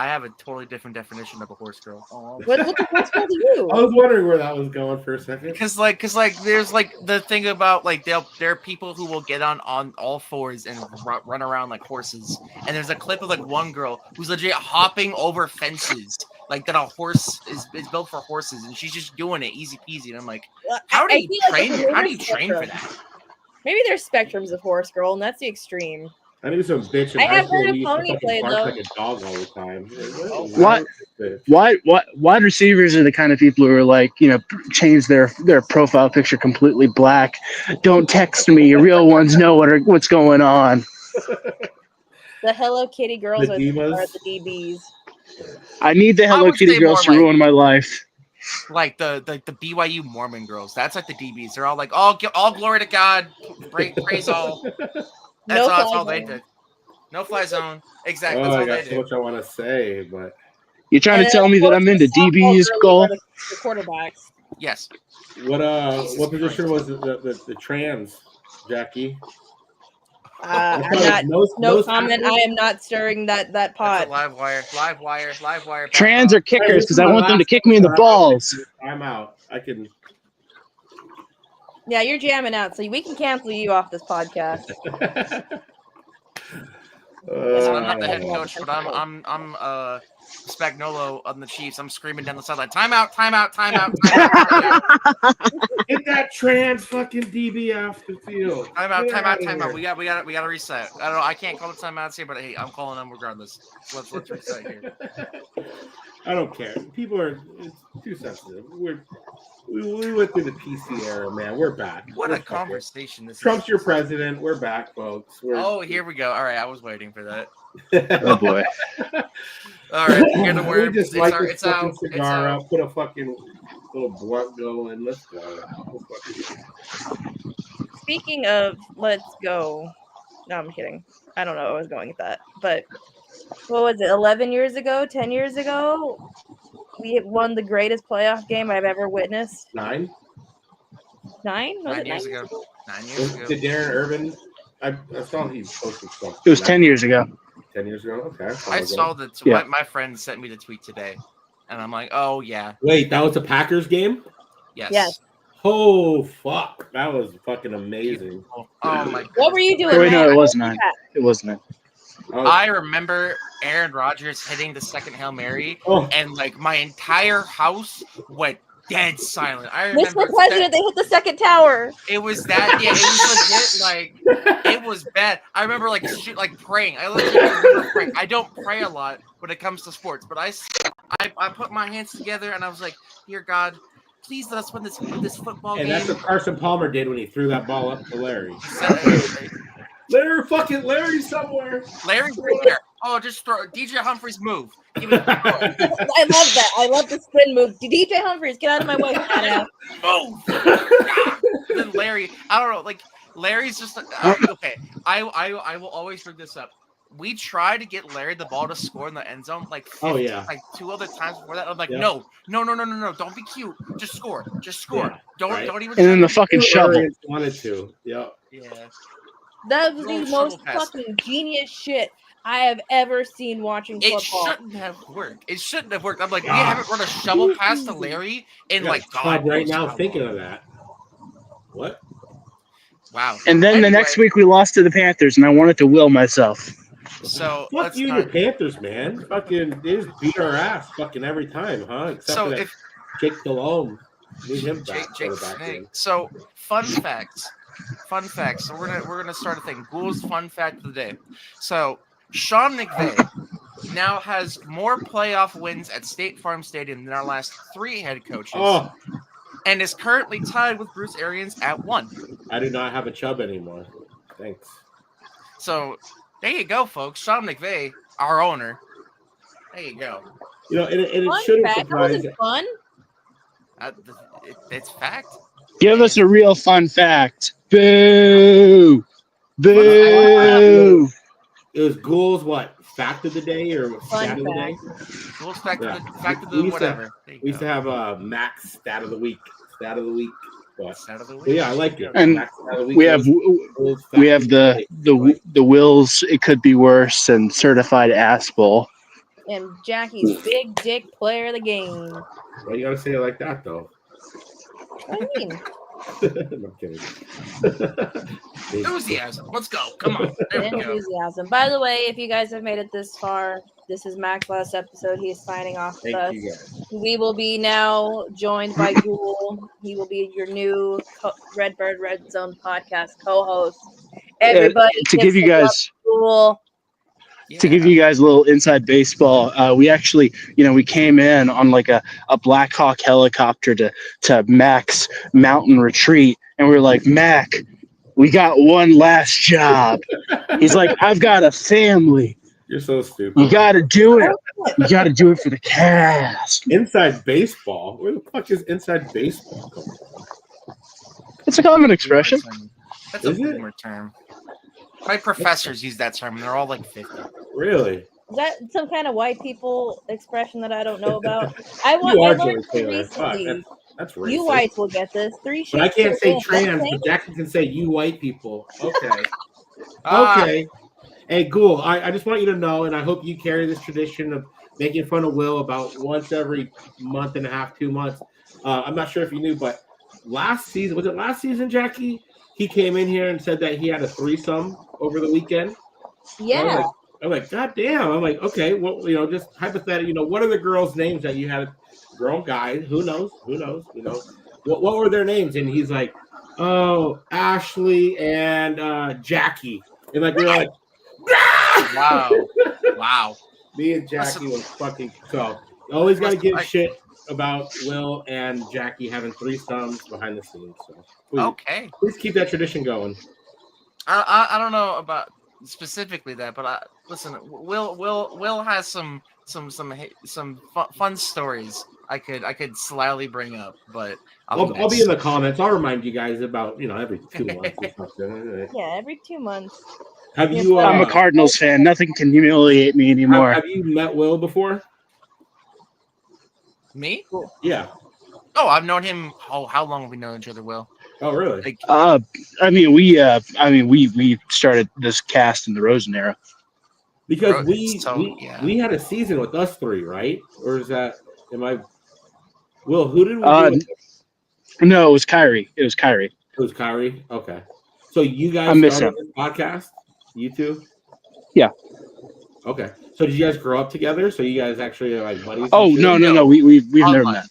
have a totally different definition of a horse girl. What's a horse girl to you? I was wondering where that was going for a second. Because there's like the thing about like there are people who will get on all fours and run around like horses. And there's a clip of like one girl who's legit hopping over fences, like that a horse is built for horses, and she's just doing it easy peasy. And I'm like, how do you train? How do you train for that? Maybe there's spectrums of horse girl, and that's the extreme. I knew some bitch in I high have school heard who of used to pony fucking play, bark though. like a dog all the time. Wide receivers are the kind of people who are like, change their profile picture completely black. Don't text me. Real ones know what's going on. The Hello Kitty girls The are divas? the DBs. I need the Hello would Kitty say girls to more like- ruin my life. Like the BYU Mormon girls. That's like the DBs. They're all like, all glory to God, praise all. That's all they did. No fly zone. Exactly. Oh, That's I all got they so do. much I want to say, but You're trying to tell me that I'm into DBs, goal. Cole? The quarterbacks. Yes. what position was the trans, Jackie? I'm not. No comment. I am not stirring that That's pot. a live wire. Trans or kickers, because I want them to kick me in the balls. I'm out. I can. Yeah, you're jamming out, so we can cancel you off this podcast. Listen, I'm not the head coach, but I'm Spagnolo on the Chiefs. I'm screaming down the sideline. Timeout. Get that trans fucking DB off the field. Timeout. We got to reset. I don't know. I can't call the timeouts here, but hey, I'm calling them regardless. Let's reset here. I don't care. It's too sensitive. We went through the PC era, man. We're back. What a conversation this is. Trump's your president. We're back, folks. Here we go. All right, I was waiting for that. Oh boy. All right, we're gonna we just light this it's fucking out. cigar up, put a fucking little blunt going. Let's go. Speaking of let's go. No, I'm kidding. I don't know where I was going with that. But what was it, 11 years ago, 10 years ago? We won the greatest playoff game I've ever witnessed. 9? 9? Was it 9 years ago. 9 years ago. Did Darren Irvin? I saw he posted something. It was 10 years ago. 10 years ago? Okay. I saw the Yeah. my friend sent me the tweet today, and I'm like, oh yeah. Wait, that was a Packers game? Yes. Oh, fuck. That was fucking amazing. Oh my God. What were you doing? Wait, no, Matt? it was 9. It was 9. I remember Aaron Rodgers hitting the second Hail Mary, and like my entire house went dead silent. I remember Mr. President, they hit the second tower. it was that. Yeah, it was legit. Like it was bad. I remember like praying. I literally remember praying. I don't pray a lot when it comes to sports, but I put my hands together and I was like, "Dear God, please let us win this football game." And that's what Carson Palmer did when he threw that ball up to Larry. Larry somewhere. Larry's right there. Oh, just throw DJ Humphries move. Give it I love that. I love the spin move. DJ Humphries, get out of my way. Move. Then Larry, I don't know, like Larry's just okay. I will always bring this up. We tried to get Larry the ball to score in the end zone like 2 other times before that. I'm like, no, don't be cute. Just score. Yeah, don't even. And then the fucking shovel. Wanted to. Yeah. That was the most fucking genius shit I have ever seen watching football. It shouldn't have worked. I'm like, we haven't run a shovel pass to Larry in like God right now thinking of that. What? Wow. And then the next week we lost to the Panthers, and I wanted to will myself. fuck So let's you and your Panthers, man. Fucking they just beat our ass fucking every time, huh? Except for that Jake Delhomme. Need him back. So fun facts. So we're gonna start a thing. Gule's fun fact of the day. So Sean McVay now has more playoff wins at State Farm Stadium than our last 3 head coaches, and is currently tied with Bruce Arians at 1. I do not have a Chubb anymore. Thanks. So there you go, folks. Sean McVay, our owner. There you go. You know, and it shouldn't surprise. That wasn't fun. It's fact. Give us a real fun fact. Boo! Boo! It was Gule's fact of the day or stat of the day? Gule's fact of the whatever. We used to have Max stat of the week. But, Start of the but week. yeah, I like it. And Back to the week we have goes we have back the Wills. It could be worse, and certified ass bowl. And Jackie's big dick player of the game. Why you gotta say it like that though? What do you mean? I'm kidding. Enthusiasm. Let's go. Come on. There we go. Enthusiasm. By the way, if you guys have made it this far, this is Mac's last episode. He is signing off with us. Thank you guys. We will be now joined by Gule. He will be your new Redbird Redzone podcast co-host. Everybody, To give you guys Gule. to give you guys a little inside baseball, we actually, we came in on like a Black Hawk helicopter to Mac's mountain retreat, and we were like, Mac, we got one last job. He's like, I've got a family. You're so stupid. You got to do it. You got to do it for the cast. Inside baseball? Where the fuck is inside baseball coming from? It's a common expression. That's a Is it? boomer term. My professors use that term, and they're all like 50. Really? Is that some kind of white people expression that I don't know about? You are I learned Joey it Taylor. Fuck, recently. that's racist. You whites will get this. 3 But I sheets can't to say the trans, wind. but Jackie can say you white people. Okay. Ah, Okay. Hey, Gule, I just want you to know, and I hope you carry this tradition of making fun of Will about once every month and a half, 2 months. I'm not sure if you knew, but last season, was it last season, Jackie? He came in here and said that he had a threesome over the weekend. Yeah. I'm like, God damn. I'm like, okay, well, just hypothetically, what are the girls' names that you had? Girl, guy, who knows? What were their names? And he's like, oh, Ashley and Jackie. And like, we were like, wow. me and Jackie was fucking so. You always got to give shit about Will and Jackie having threesomes behind the scenes. So please keep that tradition going. I don't know about specifically that, but listen, Will has some fun stories I could slyly bring up, but I'll be in the comments. I'll remind you guys about every 2 months or something. Yeah, every 2 months. Have you? I'm a Cardinals fan. Nothing can humiliate me anymore. Have you met Will before? Me? Yeah. Oh, I've known him. Oh, how long have we known each other, Will? Oh, really? We started this cast in the Rosen era. Because we had a season with us three, right? Or is that Will? Who did we do? No, it was Kyrie. It was Kyrie. Okay. So you guys started this podcast? You two? Yeah. Okay. So did you guys grow up together? So you guys actually are like buddies? Oh no. We've never met.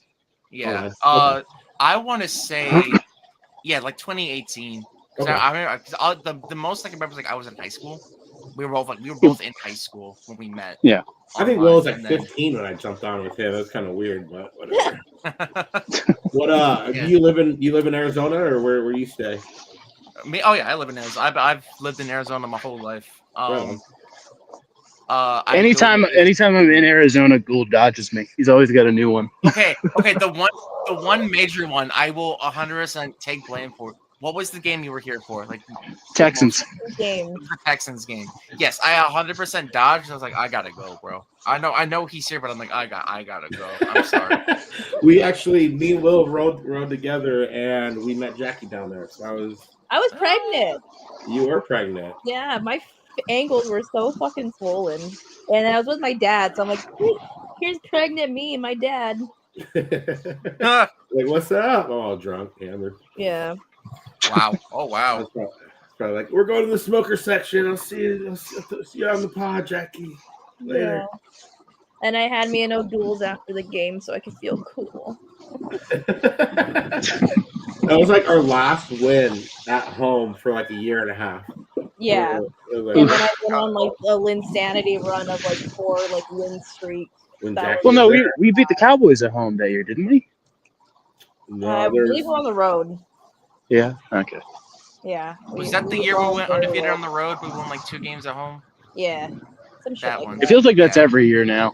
Yeah. Okay. I want to say, like 2018. Okay. I remember the most I can remember was like I was in high school. We were both in high school when we met. Yeah. I think Will was like 15 when I jumped on with him. That's kind of weird, but whatever. Do you live in Arizona or where you stay? Me? Oh yeah, I live in Arizona. I've lived in Arizona my whole life. Anytime I'm in Arizona, Gule dodges me. He's always got a new one. Okay. The one major one I will 100% take blame for. What was the game you were here for? Like Texans game. The Texans game. Yes, I 100% dodged. I was like, I gotta go, bro. I know he's here, but I'm like, I gotta go. I'm sorry. Me and Will rode together, and we met Jackie down there. So I was pregnant. You were pregnant. Yeah, my ankles were so fucking swollen, and I was with my dad. So I'm like, here's pregnant me and my dad. Like, what's up? Oh, all drunk, hammered. Yeah. Wow. Oh, wow. Probably like, we're going to the smoker section. I'll see you on the pod, Jackie. Later. Yeah. And I had me in O'Doul's after the game so I could feel cool. That was like our last win at home for like a year and a half. Yeah. And then I went on like a Linsanity run of like 4 like win streaks. Well, no, we beat the Cowboys at home that year, didn't we? No, I believe we're on the road. Yeah. Okay. Yeah. Was that the year we went undefeated on the road? We won like 2 games at home. Yeah. Some shit That like one. that. It feels like that's every year now.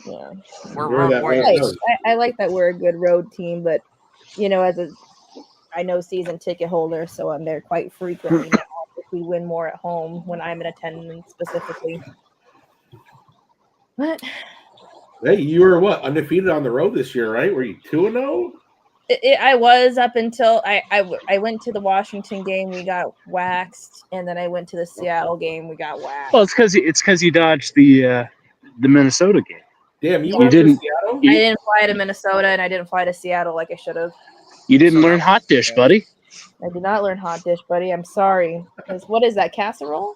Yeah. I like that we're a good road team, but I know season ticket holder, so I'm there quite frequently now. If we win more at home when I'm in attendance specifically. But hey, you were undefeated on the road this year, right? Were you 2-0? I was up until I went to the Washington game. We got waxed, and then I went to the Seattle game. We got waxed. Well, it's because you dodged the Minnesota game. Damn, you You went didn't- to Seattle? I didn't fly to Minnesota, and I didn't fly to Seattle like I should have. You didn't So learn that- hot dish, buddy. I did not learn hot dish, buddy. I'm sorry. What is that, casserole?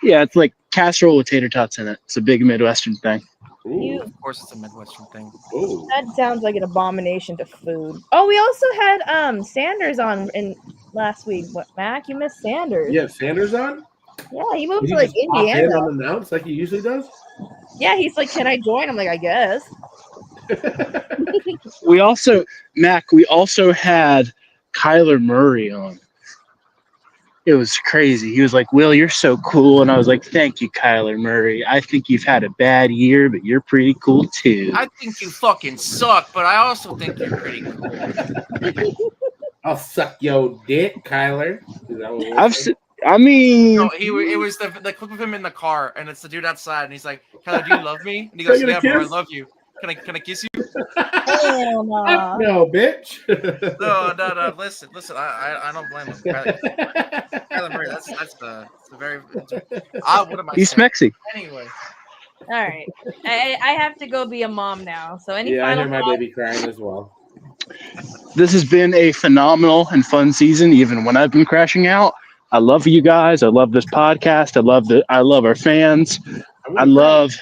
Yeah, it's like casserole with tater tots in it. It's a big Midwestern thing. Ooh, Of course, it's a Midwestern thing. ooh. That sounds like an abomination to food. Oh, we also had Sanders on in last week. What, Mac? You missed Sanders. You have Sanders on? Yeah, he moved Did to he like just pop in Indiana. unannounced like he usually does? Yeah, he's like, "Can I join?" I'm like, "I guess." We also had Kyler Murray on. It was crazy. He was like, "Will, you're so cool," and I was like, "Thank you, Kyler Murray. I think you've had a bad year, but you're pretty cool too." I think you fucking suck, but I also think you're pretty cool. I'll suck your dick, Kyler. Is that what we're I've saying? I mean, No, it was the clip of him in the car, and it's the dude outside, and he's like, "Kyler, do you love me?" And he goes, Can I "Yeah, get a bro, I kiss?" love you. Can I kiss you?" Hell nah. No, bitch. No. Listen. I don't blame him. Kyler Murray, that's the very. What am I he's saying? smexy. Anyway, All right, I have to go be a mom now. So any Yeah, I final hear my thoughts? baby crying as well. This has been a phenomenal and fun season, even when I've been crashing out. I love you guys. I love this podcast. I love our fans. I love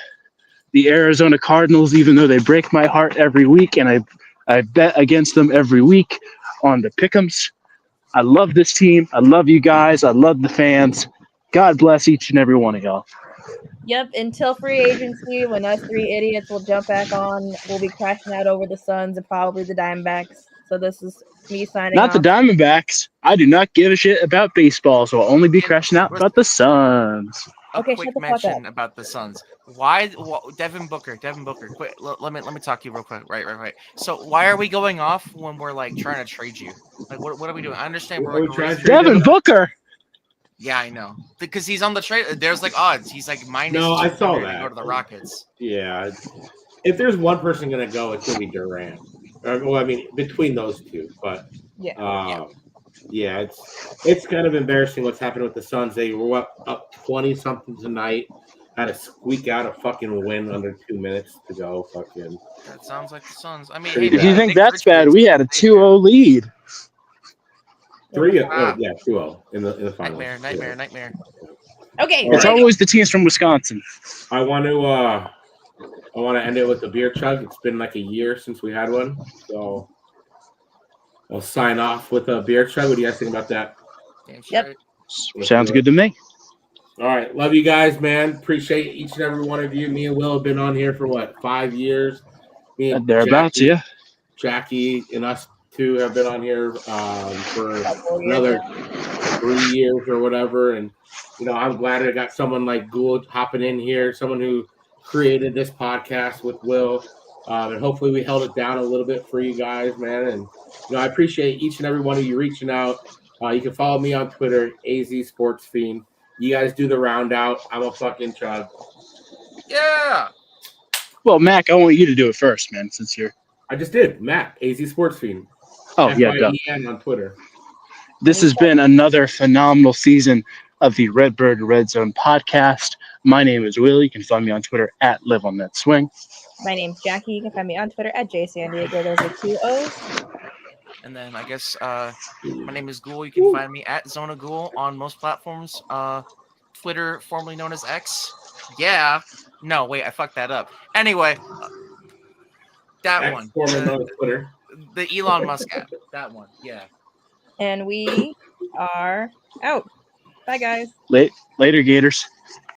the Arizona Cardinals, even though they break my heart every week, and I bet against them every week on the pick'ems. I love this team. I love you guys. I love the fans. God bless each and every one of y'all. Yep. Until free agency, when us three idiots will jump back on, we'll be crashing out over the Suns and probably the Diamondbacks. So this is me signing Not off. the Diamondbacks. I do not give a shit about baseball, so I'll only be crashing out about the Suns. Okay, quick shut the fuck mention about the Suns. Why Devin Booker? Quick, let me talk to you real quick. Right. So why are we going off when we're like trying to trade you? Like what are we doing? I understand Are we we're trying to raising- trade Devin Booker. Yeah, I know because he's on the trade. There's like odds. He's like minus. No, I saw 200 to that. go to the Rockets. Yeah. If there's one person going to go, it's going to be Durant. Well, I mean, between those two. But, Yeah. yeah, it's kind of embarrassing what's happened with the Suns. They were up 20-something tonight. Had to squeak out a fucking win under 2 minutes to go. Fucking. That sounds like the Suns. I mean, Pretty hey, If you bad. think that's bad, we had a 2-0 lead. 2-0 in the finals. Nightmare. Okay. All It's right. always the teams from Wisconsin. I want to end it with a beer chug. It's been like a year since we had one, so I'll sign off with a beer chug. What do you guys think about that? Damn Yep. straight. Sounds good to me. All right, love you guys, man. Appreciate each and every one of you. Me and Will have been on here for what, 5 years? Me and Thereabouts, yeah. Jackie and us two have been on here for About 4 years another now. 3 years or whatever. And I'm glad I got someone like Gule hopping in here, someone who created this podcast with Will, and hopefully we held it down a little bit for you guys, man. And I appreciate each and every one of you reaching out. You can follow me on Twitter, AZ Sports Fiend. You guys do the round out. I'm a fucking chug. Yeah. Well, Mac, I want you to do it first, man, since you're. I just did. Matt, AZ Sports Fiend. Oh, yeah, duh. FYEN on Twitter. This has been another phenomenal season of the Redbird Redzone podcast. My name is Will. You can find me on Twitter at LiveOnThatSwing. My name's Jackie. You can find me on Twitter at jsandiego. Those are 2 O's. And then I guess my name is Gule. You can find me at Zona Gule on most platforms. Twitter, formerly known as X. Yeah. No, wait, I fucked that up. Anyway, that one. Formerly known as Twitter. The Elon Musk app. That one. Yeah. And we are out. Bye, guys. Later, Gators.